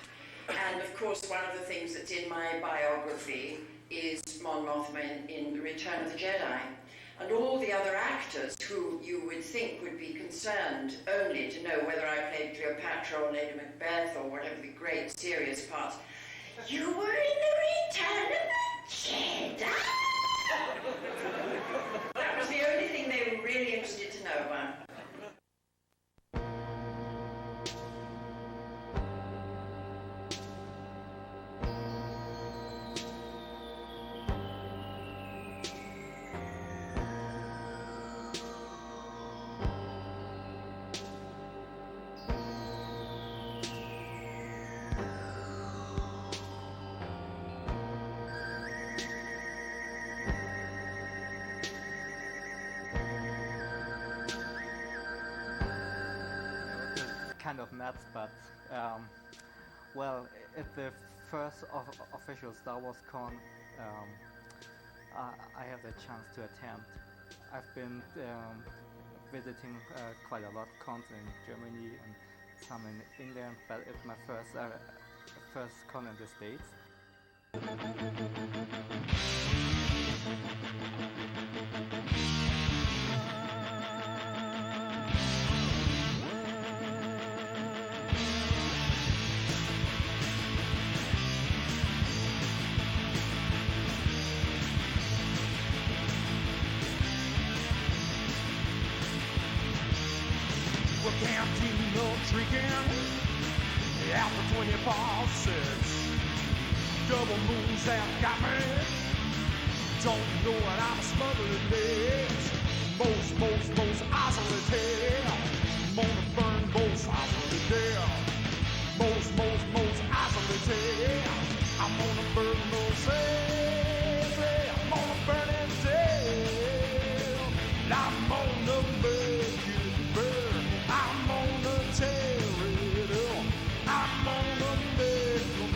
And of course, one of the things that's in my biography is Mon Mothma in The Return of the Jedi. And all the other actors who you would think would be concerned only to know whether I played Cleopatra or Lady Macbeth or whatever the great serious parts. You were in The Return of the Jedi? That was the only thing they were really interested to know about. Kind of nuts, but well, at the first official Star Wars Con, I have the chance to attend. I've been visiting quite a lot of cons in Germany and some in England, but it's my first con in the States. Canteen of drinking after 24/6. Double moons have got me. Don't know what I'm smothering this. Most isolated. Gonna burn most isolated. Most isolated. I'm gonna burn those days. I'm gonna burn it down. I'm gonna make it burn. I'm gonna tear it up. I'm gonna make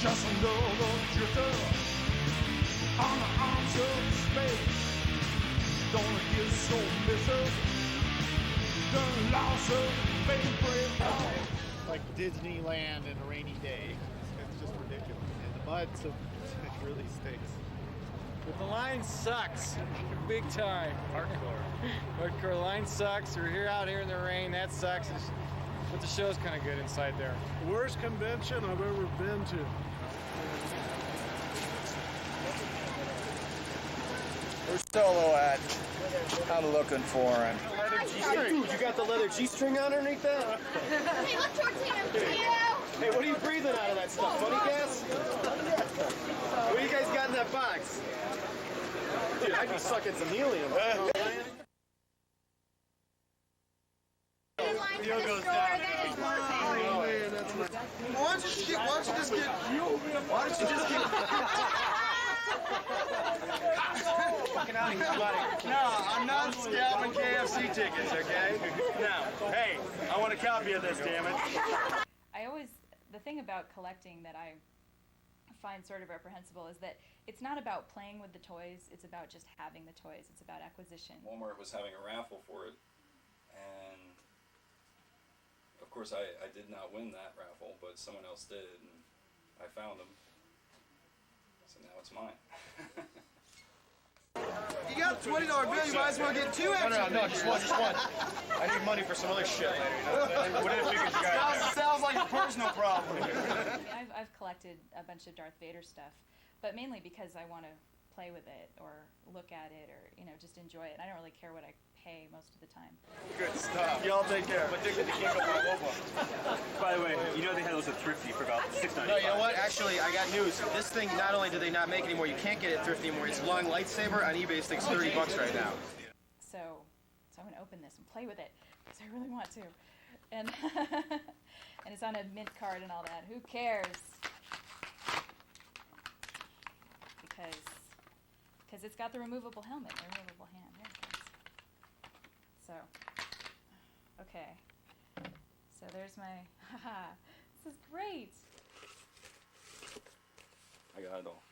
Just another drifter on the arms of space. Don't get so miserable. The loss of favorite. Like Disneyland in a rainy day. It's just ridiculous. And the mud, so it really stinks. But the line sucks, big time. Hardcore line sucks. We're out here in the rain. That sucks. But the show's kind of good inside there. Worst convention I've ever been to. Where's Solo at? I'm looking for him. Dude, you got the leather G-string underneath that? Hey, look towards him, Theo! Hey, what are you breathing out of that stuff? Funny gas? What do you guys got in that box? Dude, I'd be sucking some helium. Theo goes down. Why don't you just get... No, I'm not scalping KFC tickets, okay? No. Hey, I want a copy of this, damn it. The thing about collecting that I find sort of reprehensible is that it's not about playing with the toys, it's about just having the toys. It's about acquisition. Walmart was having a raffle for it, and of course I did not win that raffle, but someone else did, and I found them. So now it's mine. You got a $20 bill, you might as well get two extra. No, just one. I need money for some other shit later, you know? What if you sounds like a personal problem. I've collected a bunch of Darth Vader stuff, but mainly because I want to play with it or look at it or, just enjoy it. I don't really care what I pay most of the time. Good stuff. Y'all take care. I'm addicted to King of my By the way, they had those at Thrifty for about $6.95. No, you know what? Actually, I got news. This thing, not only do they not make anymore, you can't get it at Thrifty anymore. It's long lightsaber on eBay. It's like $30 right now. So I'm going to open this and play with it because I really want to. And and it's on a mint card and all that. Who cares? Because it's got the removable helmet, the removable hand. There it is. So, okay. So there's my, haha, this is great. I got it all.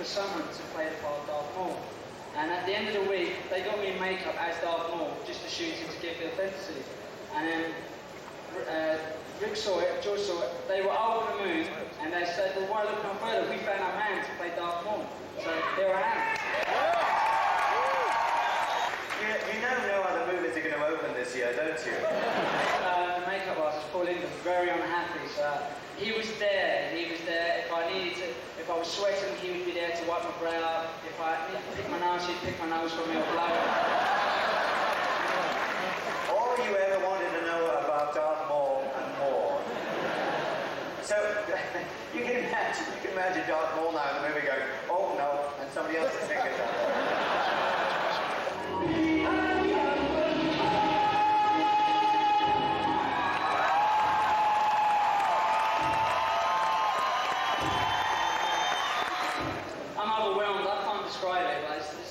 Someone to play the part of Darth Maul, and at the end of the week they got me in makeup as Darth Maul just to shoot him to give the authenticity. And then Rick saw it, George saw it, they were over the moon, and they said, well, why look no further, we found our man to play Darth Maul. So here I am. You know no other movies are going to open this year, don't you? The makeup artist, Paul Linden, was very unhappy, so he was there. If I was sweating, he would be there to wipe my brow. If I pick my nose, he'd pick my nose for me or blow it. All you ever wanted to know about Darth Maul and more. So, you can imagine Darth Maul now in the movie going, oh no, and somebody else is singing that.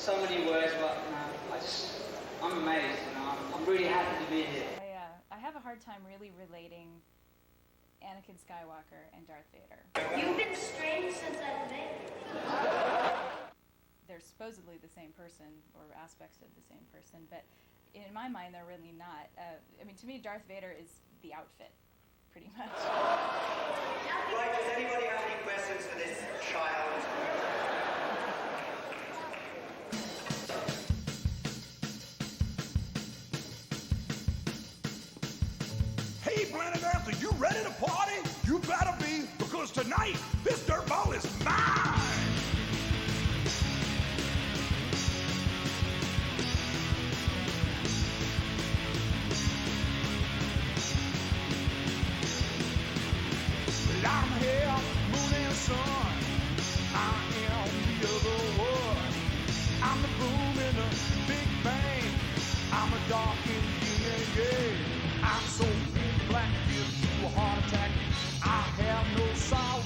So many words, but I'm amazed. I'm really happy to be here. I have a hard time really relating Anakin Skywalker and Darth Vader. You've been strange since I've met you. They're supposedly the same person, or aspects of the same person, but in my mind, they're really not. To me, Darth Vader is the outfit, pretty much. Right, does anybody have any questions for this child? Hey, Planet Earth, are you ready to party? You better be, because tonight, this dirt ball is mine! Well, I'm here, moon and sun. I am the other one. I'm the boom in the Big Bang. I'm a dog. talking yeah. I'm so big black, give you a heart attack. I have no sorrow.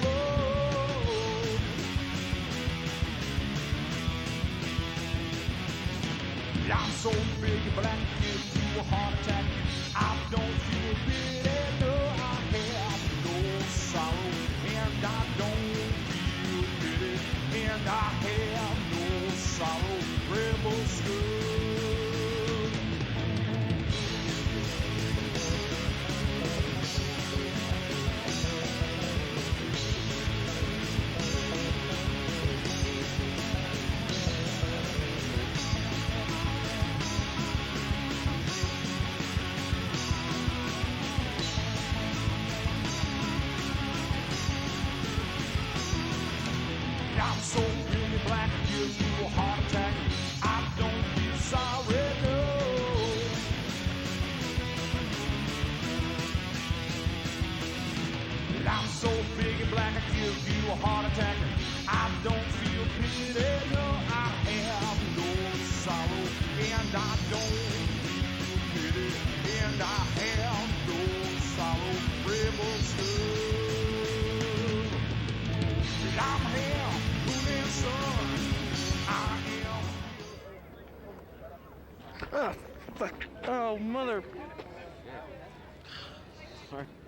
I'm so big black, give you a heart attack. I don't feel pity, no, I have no sorrow, and I don't feel pity, and I have no sorrow. Rebel skull. I'm so really black, it gives you a heart attack. I don't feel sorry, no. I'm so big and black, I give you a heart attack. I don't feel pity, no. I have no sorrow, and I don't feel pity, and I have no sorrow. Rebel skull. I'm here, moon and sun. I am. Oh, fuck. Oh, mother.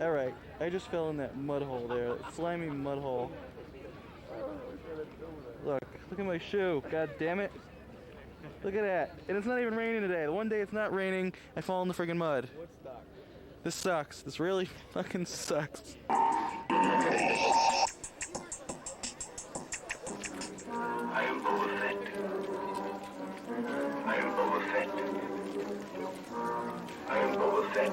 Alright, I just fell in that mud hole there, that slimy mud hole. Look at my shoe, god damn it. Look at that. And it's not even raining today. The one day it's not raining, I fall in the friggin' mud. This sucks. This really fucking sucks. I am Boba Fett. I am Boba Fett. I am Boba Fett.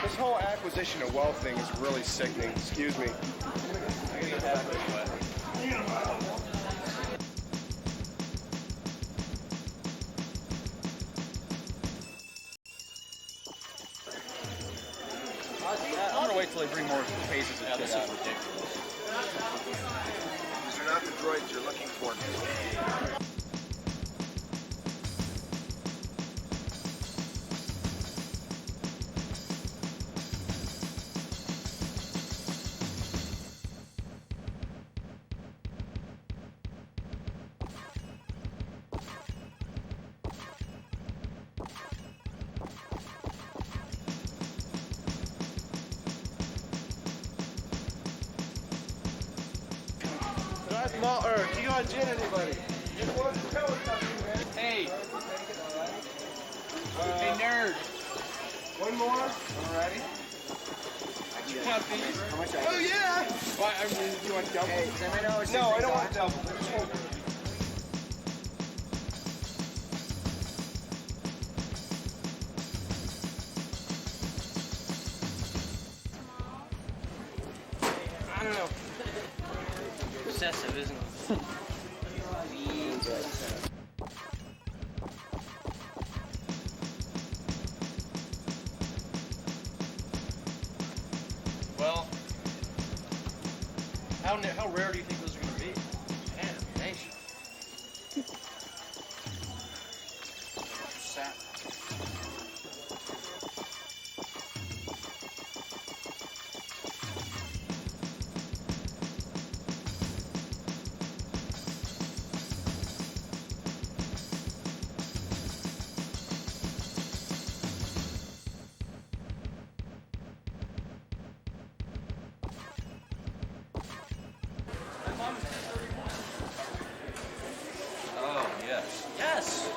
This whole acquisition of wealth thing is really sickening. Excuse me. I gotta get that wet. I'm gonna wait till they bring more cases of shit out. These are not the droids you're looking for. Do you want gin, anybody? Hey! Hey, nerd! One more? Alrighty. You want these? How much? Oh, yeah! Why, I mean, do you want double? Hey, no, I don't want double. I don't know. Obsessive, isn't it? Well, how rare do you think those are going to be? Animation. Sat. Oh, yes. Yes!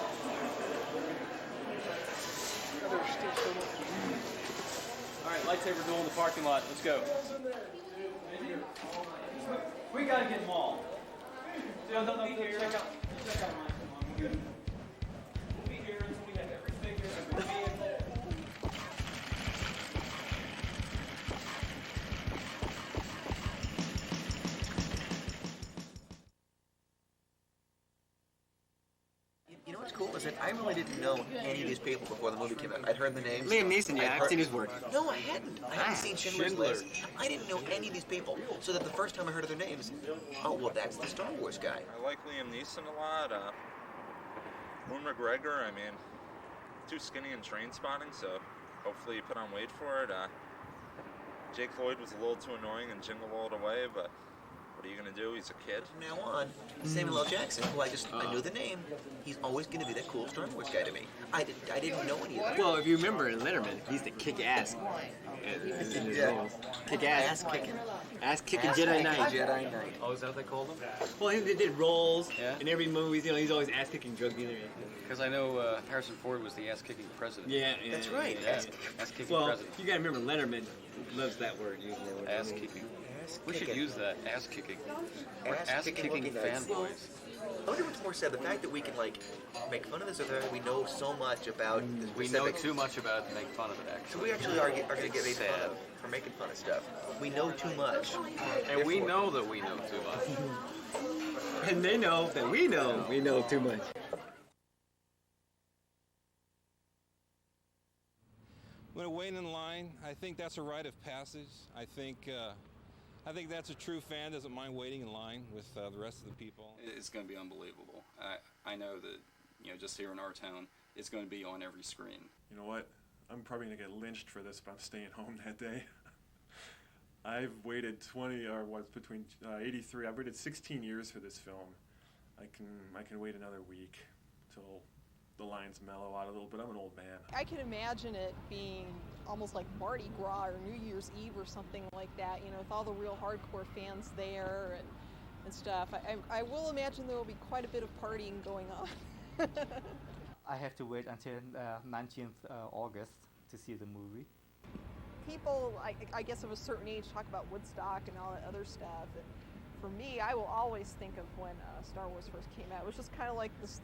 Alright, lightsaber duel in the parking lot. Let's go. We gotta get them all. Check out mine. Come on. We'll be here until we have every figure, every vehicle. You know what's cool cool is that I really didn't know any of these people before the movie came out. I'd heard the names. Liam Neeson, yeah, I've seen his work. No, I hadn't. I hadn't seen Schindler's List. I didn't know any of these people. So that the first time I heard of their names, oh, well, that's the Star Wars guy. I like Liam Neeson a lot. Ewan McGregor, I mean, too skinny in Train Spotting, so hopefully you put on weight for it. Jake Lloyd was a little too annoying and Jingle All the Way, but what are you going to do? He's a kid. From now on, Samuel L. Jackson, who I knew the name, he's always going to be that cool Star Wars guy to me. I didn't know any of that. Well, if you remember in Letterman, he's the kick-ass. Yeah. Kick-ass. Ass-kicking Jedi Knight. Oh, is that what they called him? Well, they did roles in every movie. You know, he's always ass-kicking drug dealer. Because I know Harrison Ford was the ass-kicking president. Yeah, That's right. Yeah. Ass-kicking Well, president. you got to remember Letterman loves that word. Ass-kicking. We should use that, ass-kicking. Ass-kicking Ass-kicking fanboys. I wonder what's more sad, the fact that we can, like, make fun of this, or that we know so much about the We specific... know too much about it to make fun of it, actually. So we actually are going to get made fun of for making fun of stuff. We know too much. And we know that we know too much. And they know that we know too much. When I wait in line, I think that's a rite of passage. I think that's a true fan doesn't mind waiting in line with the rest of the people. It's going to be unbelievable. I know that, just here in our town, it's going to be on every screen. You know what? I'm probably going to get lynched for this, but I'm staying home that day. I've waited 83. I've waited 16 years for this film. I can wait another week till the lines mellow out a little bit. I'm an old man. I can imagine it being almost like Mardi Gras or New Year's Eve or something like that, with all the real hardcore fans there and stuff. I will imagine there will be quite a bit of partying going on. I have to wait until 19th August to see the movie. People, I guess of a certain age, talk about Woodstock and all that other stuff. And for me, I will always think of when Star Wars first came out. It was just kind of like this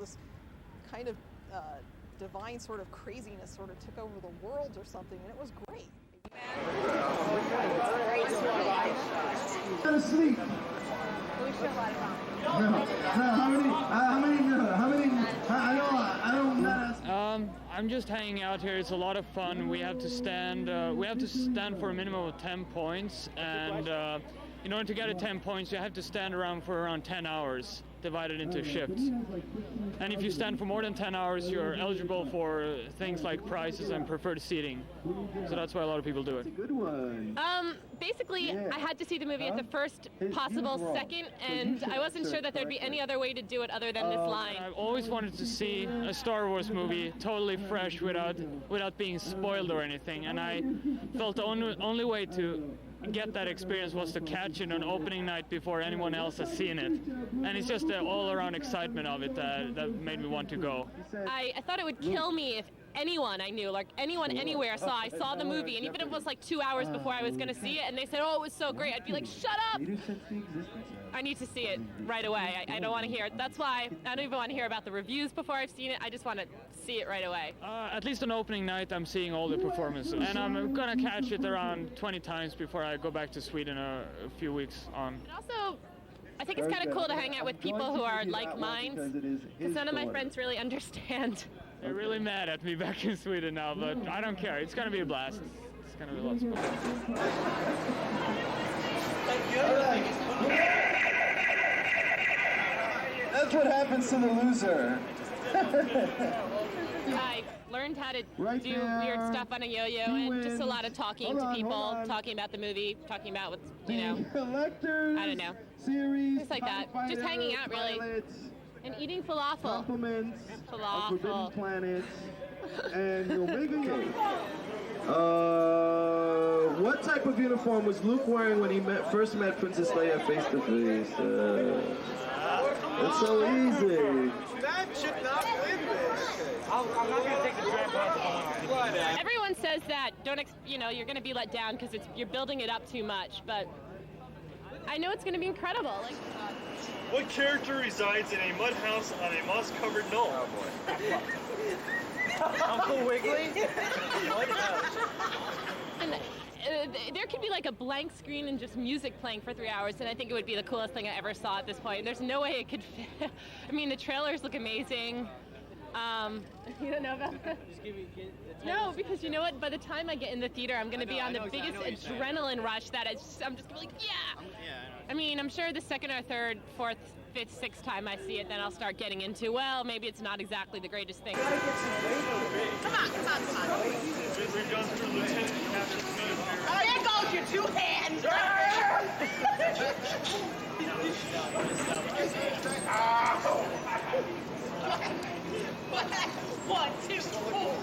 kind of divine sort of craziness sort of took over the world or something, and it was great. Go to sleep. I'm just hanging out here. It's a lot of fun. We have to stand for a minimum of 10 points, and in order to get 10 points, you have to stand around for around 10 hours, divided into shifts. And if you stand for more than 10 hours, you're eligible for things like prizes and preferred seating. So that's why a lot of people do it. Good one. Basically, I had to see the movie at the first possible second, and I wasn't sure that there'd be any other way to do it other than this line. I've always wanted to see a Star Wars movie totally fresh without being spoiled or anything, and I felt the only way to get that experience was to catch it on opening night before anyone else has seen it. And it's just the all-around excitement of it that made me want to go. I thought it would kill me if anyone I knew, like anyone anywhere I saw the movie, and even if it was like 2 hours before I was going to see it, and they said, oh, it was so great, I'd be like, shut up! I need to see it right away. I don't want to hear it. That's why I don't even want to hear about the reviews before I've seen it. I just want to see it right away. At least on opening night, I'm seeing all the performances, and I'm going to catch it around 20 times before I go back to Sweden a few weeks on. And also, I think it's kind of cool to hang out with people who are like minds, because none of my friends really understand. They're really mad at me back in Sweden now, but I don't care. It's going to be a blast. It's going to be lots of fun. That's what happens to the loser. I learned how to do weird stuff on a yo-yo, and just a lot of talking to people, talking about the movie, talking about what's, I don't know, things like that. Just hanging out, really. And eating falafel. Compliments falafel. of forbidden planets and Omega. What type of uniform was Luke wearing when he first met Princess Leia face to face? It's so easy. That should not win this. I'm not going to take the trap off. Everyone says that you're going to be let down because you're building it up too much, but I know it's going to be incredible. What character resides in a mud house on a moss-covered knoll? Oh boy. Uncle Wiggly? Mud house. And there could be like a blank screen and just music playing for 3 hours, and I think it would be the coolest thing I ever saw at this point. There's no way it could fit. I mean, the trailers look amazing. You don't know about that? No, because you know what? By the time I get in the theater, I'm going to be on the biggest adrenaline rush that I'm just going to be like, yeah! I mean, I'm sure the second or third, fourth, fifth, sixth time I see it, then I'll start getting into, well, maybe it's not exactly the greatest thing. Come on. We've gone through Lieutenant and Captain Smith. There goes your two hands. One, two, four.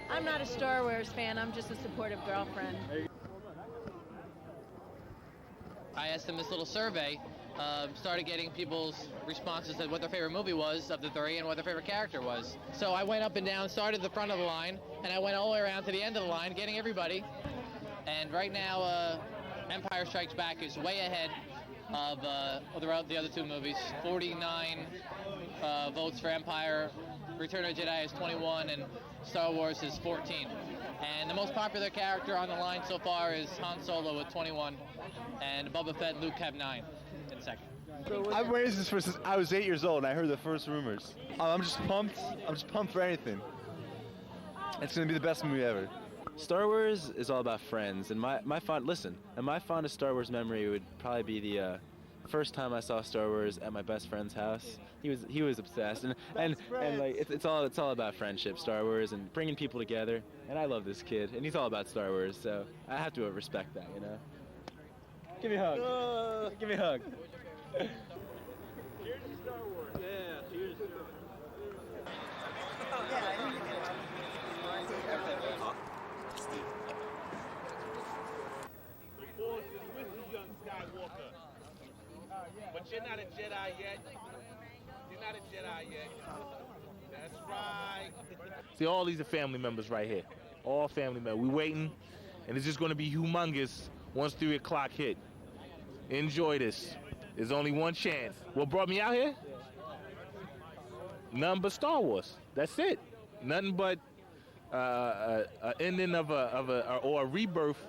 I'm not a Star Wars fan, I'm just a supportive girlfriend. I asked them this little survey, started getting people's responses to what their favorite movie was of the three and what their favorite character was. So I went up and down, started at the front of the line, and I went all the way around to the end of the line, getting everybody. And right now, Empire Strikes Back is way ahead of the other two movies. 49 votes for Empire, Return of the Jedi is 21, and Star Wars is 14. And the most popular character on the line so far is Han Solo with 21, and Boba Fett and Luke have 9 in second. I've waited since I was 8 years old and I heard the first rumors. I'm just pumped. I'm just pumped for anything. It's gonna be the best movie ever. Star Wars is all about friends, and my fondest Star Wars memory would probably be the first time I saw Star Wars at my best friend's house. He was obsessed, and like it's all about friendship, Star Wars, and bringing people together. And I love this kid, and he's all about Star Wars, so I have to respect that, you know. Give me a hug. Give me a hug. Here's Star Wars. Yeah, here's Star Wars. The Force is with you, young Skywalker. But you're not a Jedi yet. You're not a Jedi yet. That's right. See, all these are family members right here. All family members. We're waiting, and it's just going to be humongous once 3 o'clock hit. Enjoy this. There's only one chance. What brought me out here? Nothing but Star Wars. That's it. Nothing but an ending of a rebirth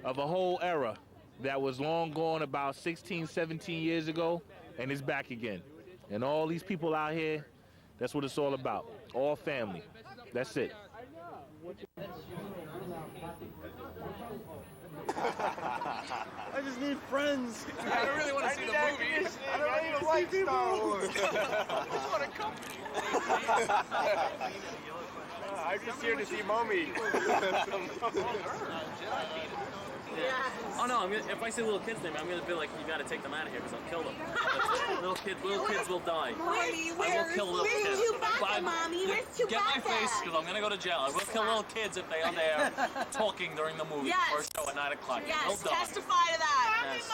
of a whole era that was long gone about 16, 17 years ago, and it's back again. And all these people out here, that's what it's all about. All family. That's it. I just need friends. I don't really want to see the movie. I don't even like Star Wars. I just want to come. I'm just here to see Mommy. Oh no! If I see little kids' name, I'm gonna be like, you gotta take them out of here because I'll kill them. Little kids will die. Mommy, I will kill little kids. Chewbacca, Mommy? Where's Chewbacca? Get my face because I'm gonna go to jail. I will kill little kids if they are there talking during the movie or show at 9 o'clock. Yes, They'll die. testify to that. Yes.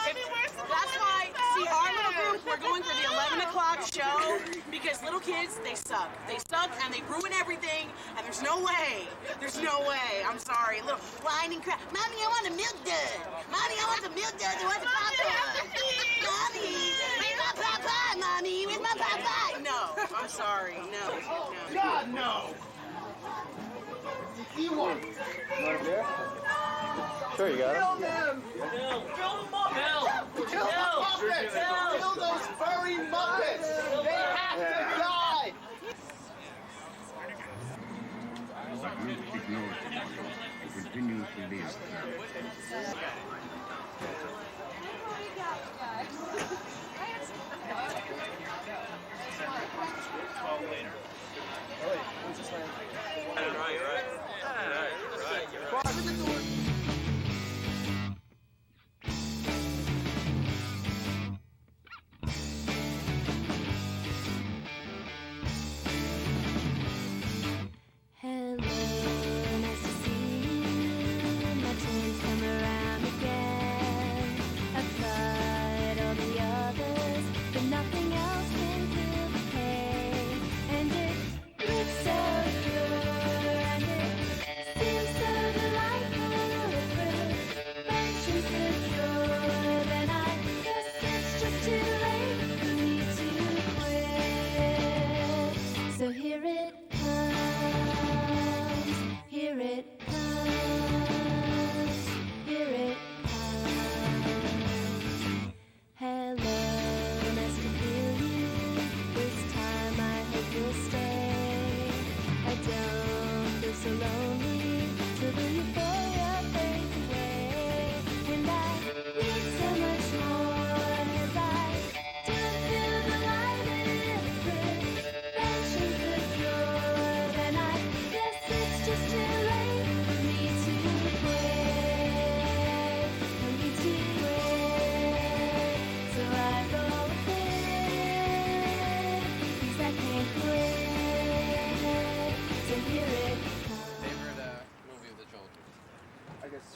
That's why, see, our little group, we're going for the 11 o'clock show because little kids, they suck. They suck and they ruin everything, and there's no way. There's no way. I'm sorry. Little whining crap. Mommy, I want a milk dud. Mommy, I want the milk dud. I want the popcorn. Mommy, where's my pie? Mommy, where's my pie? No, I'm sorry. No. God, no. You want it? You want a beer? Sure, you got it. Kill them. Kill the Muppets. Kill the Muppets. Kill those furry Muppets. They have to die. Continues to live.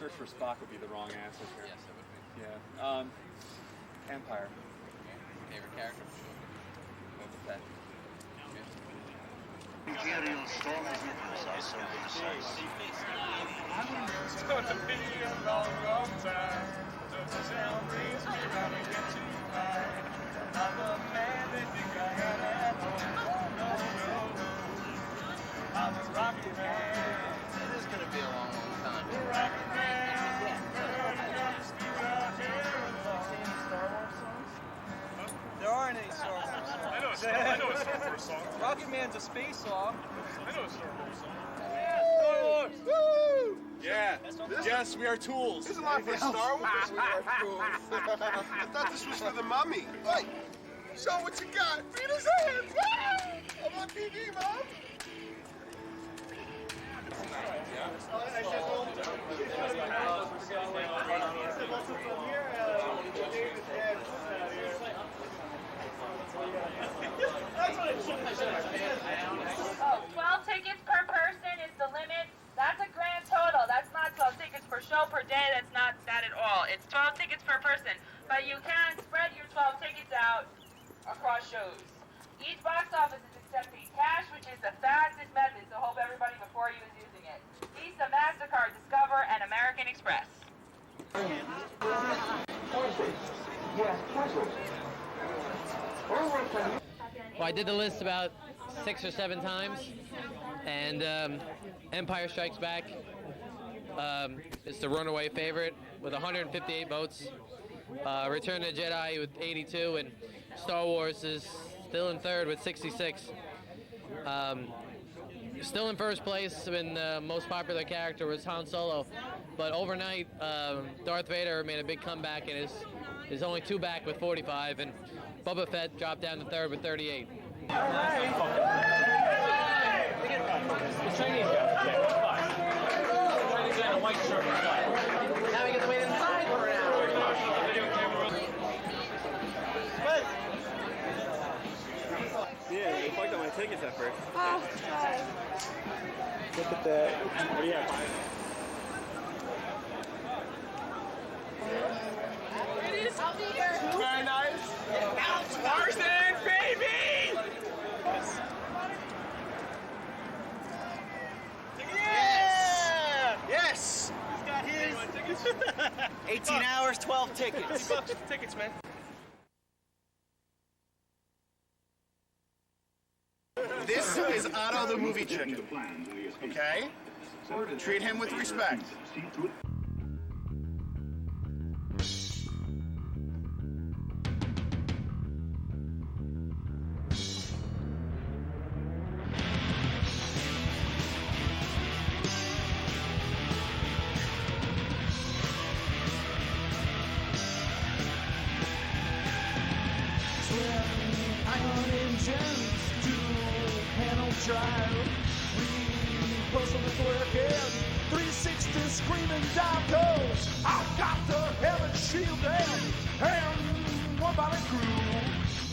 search for Spock would be the wrong answer here. Yes, it would be. Yeah. Empire. Favorite character? Boba Fett. Imperial stormtroopers are so precise. It's gonna be a long, long time. Don't you sound things me around and get too high. I'm the man they think I am at home. No, no, no. I'm a rocket man. It is going to be a long, long time. Rocket man. There aren't any Star Wars songs. I know a Star Wars song. Rocket Man's a space song. I know a Star Wars song. Star Wars! Woo! Yeah. Yes, we are tools. This is not for Star Wars. We are tools. I thought this was for the mummy. Hey, show what you got. Feed his hands. I'm on TV, Mom. Oh, 12 tickets per person is the limit. That's a grand total. That's not 12 tickets per show per day. That's not that at all. It's 12 tickets per person. But you can spread your 12 tickets out across shows. Each box office is accepting cash, which is the fastest method, so hope everybody before you is using it. Visa, MasterCard, Discover, and American Express. Well, I did the list about 6 or 7 times, and Empire Strikes Back is the runaway favorite with 158 votes. Return of the Jedi with 82, and Star Wars is still in third with 66. Still in first place when the most popular character was Han Solo, but overnight Darth Vader made a big comeback and is only 2 back with 45, and Boba Fett dropped down to third with 38. The Chinese guy. Chinese guy in a white shirt. Now we get to wait inside for an hour. Yeah, they fucked up my tickets at first. Oh, God. Look at that. What do you have? It is here. Very nice. Tarzan, baby! Yeah! Yes! He's got his. 18 hours, 12 tickets. $50 tickets, man. This is Otto the movie chicken. Okay? Treat him with respect. Iron engines to panel drive. Reversible working, 360 screaming down goes. I've got the heaven shield and one body crew.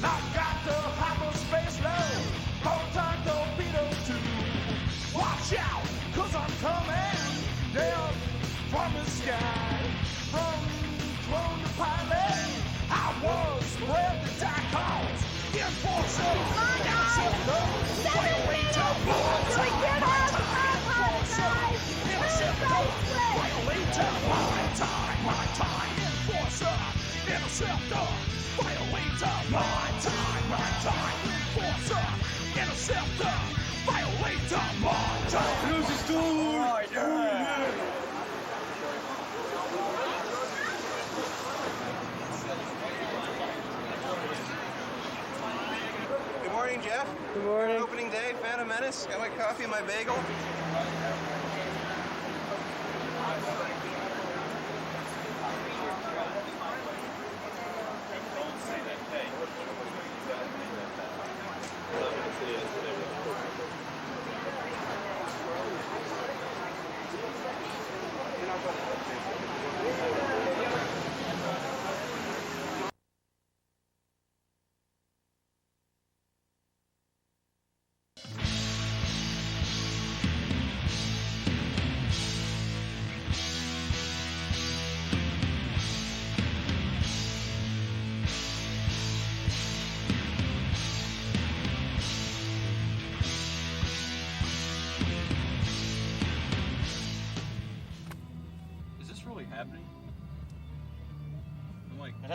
I've got the hyperspace load, proton torpedoes too. Watch out, cause I'm coming down from the sky. From clone to pilot, I was where the die calls. Enforcer, interceptor, violator, violator, my time, enforcer, interceptor, violator, my time, enforcer, interceptor, violator, my time. Lose his door. Good morning, Jeff. Good morning. Opening day, Phantom Menace. Got my coffee and my bagel.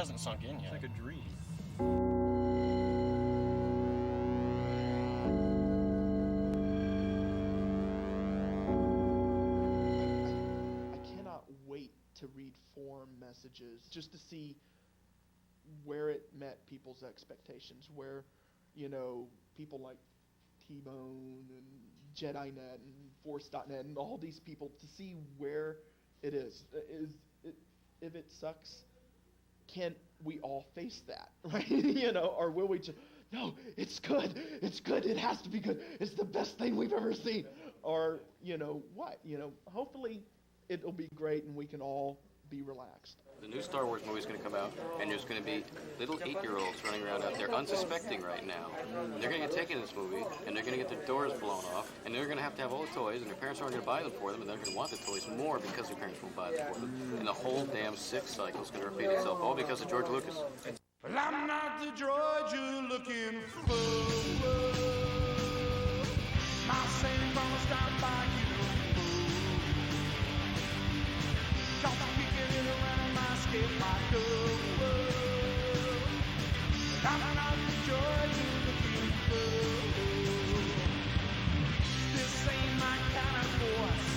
hasn't sunk in yet. It's like a dream. I cannot wait to read forum messages just to see where it met people's expectations, where, you know, people like T-Bone and JediNet and Force.net and all these people, to see where it is. If it sucks, can we all face that, right? You know, or will we just, no, it's good, it has to be good, it's the best thing we've ever seen, or, you know, what, you know, hopefully it'll be great and we can all be relaxed. The new Star Wars movie is going to come out, and there's going to be little 8-year-olds running around out there unsuspecting right now. And they're going to get taken in this movie, and they're going to get their doors blown off, and they're going to have all the toys, and their parents aren't going to buy them for them, and they're going to want the toys more because their parents won't buy them for them. And the whole damn sick cycle is going to repeat itself, all because of George Lucas. Well, I'm not the droid you're looking for. My same gonna stop by you. Cause I'm kicking it around my skate, my door. I'm not the droid you're looking for. This ain't my kind of force,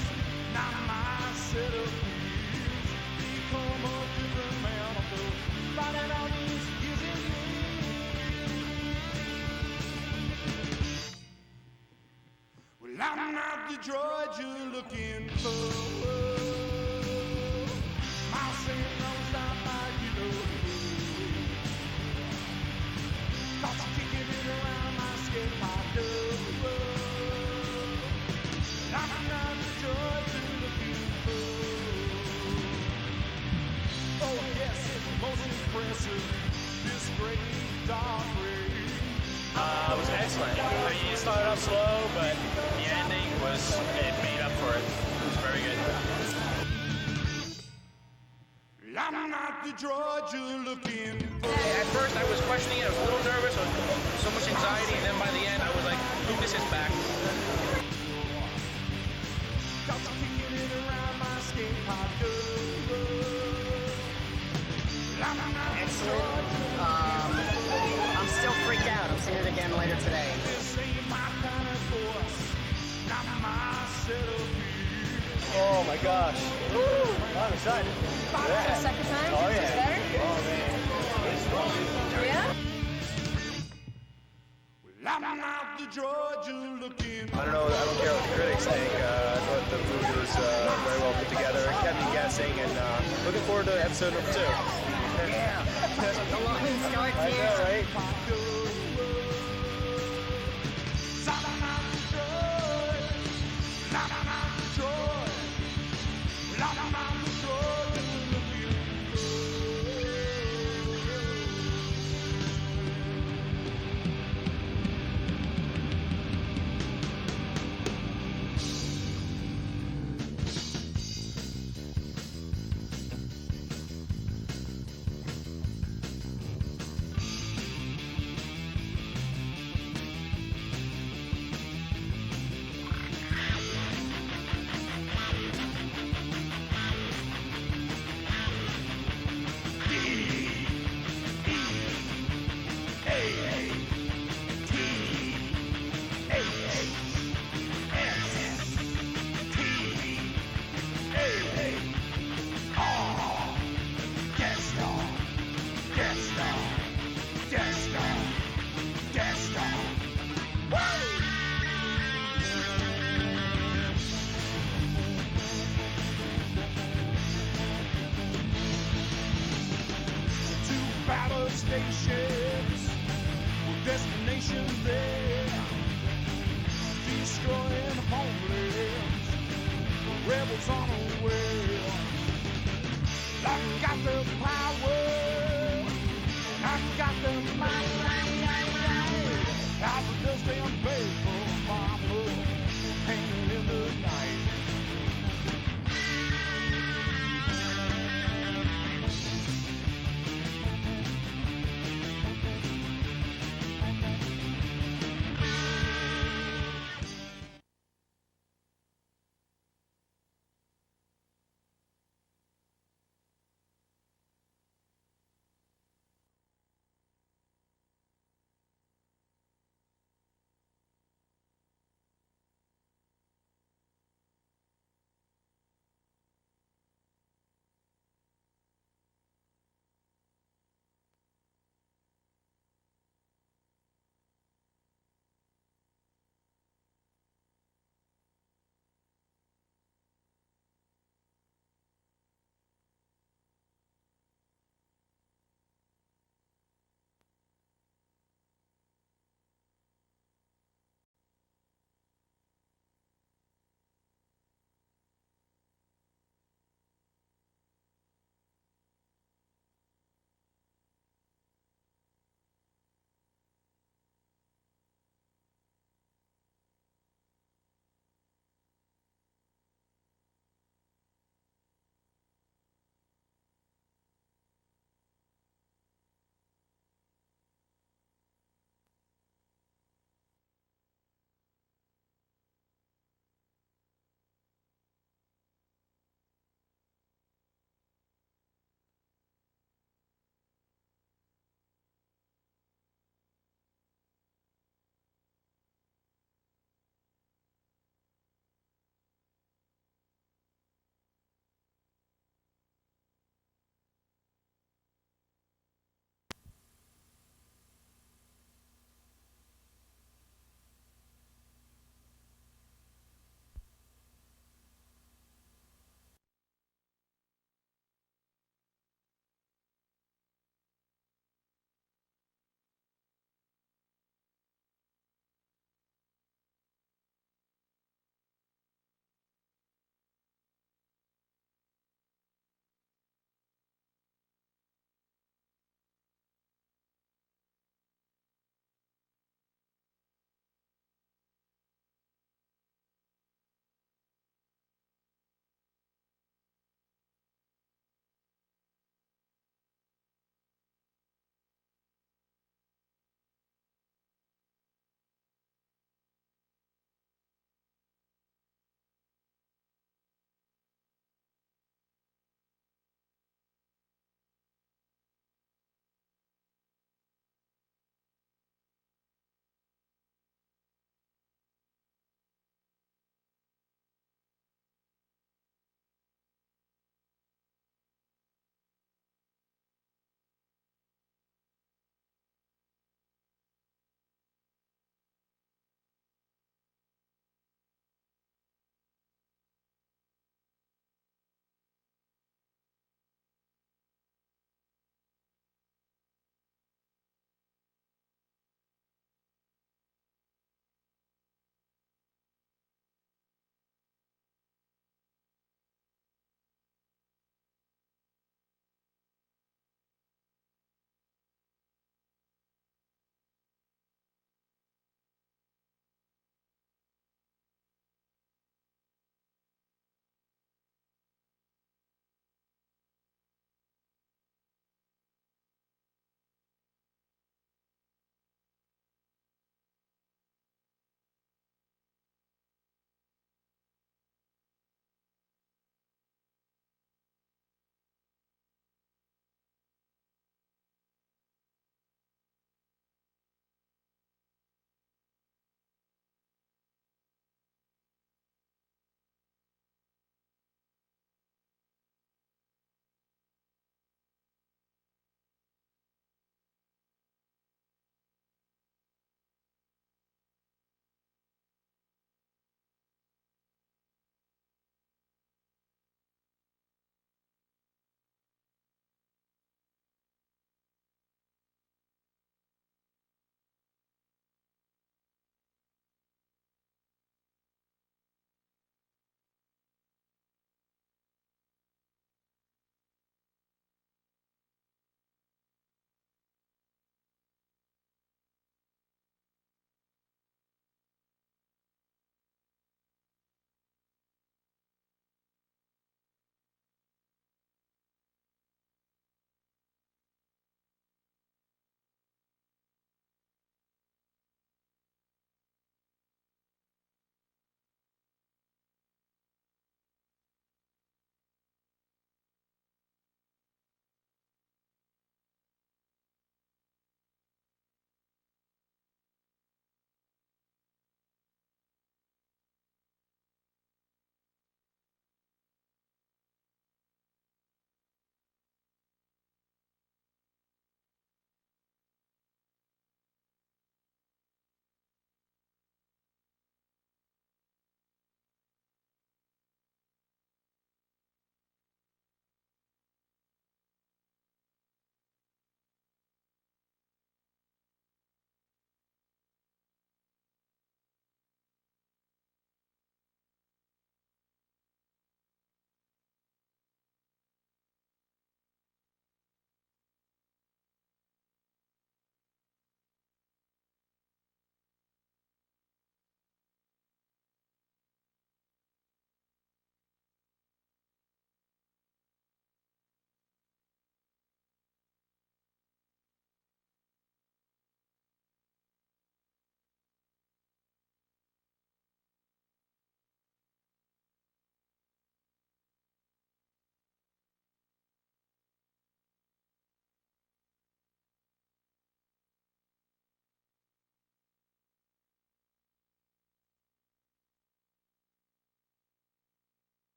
not my set of wheels. Become a different man of those, riding on these years and years. Well, I'm not the droid you're looking for. My same don't stop by you. Cause I'm kicking it around my skin, my door. I'm not the droid you're looking for. Oh yes, it's most impressive, this great dark ray. It was excellent. I mean, it started off slow, but the ending it made up for it. It was very good. I'm not the droid you're looking for. At first, I was questioning it. I was a little nervous. I was so much anxiety, and then by the end, I was like, Lucas is back. Cause I'm kicking it around my skin, my Excellent. I'm still freaked out. I'm seeing it again later today. Oh my gosh. Woo! I'm excited. The second time? Oh yeah. Is it better? Oh man. Yeah? I'm not the droid you're looking for. I don't know. I don't care what the critics think. I thought the movie was very well put together. It kept me guessing, and looking forward to episode number 2. Yeah. The line starts I here. know, right? Spaceships with destination there, destroying homelands, rebels unaware. I've got the power, I've got the might. I've just been faithful.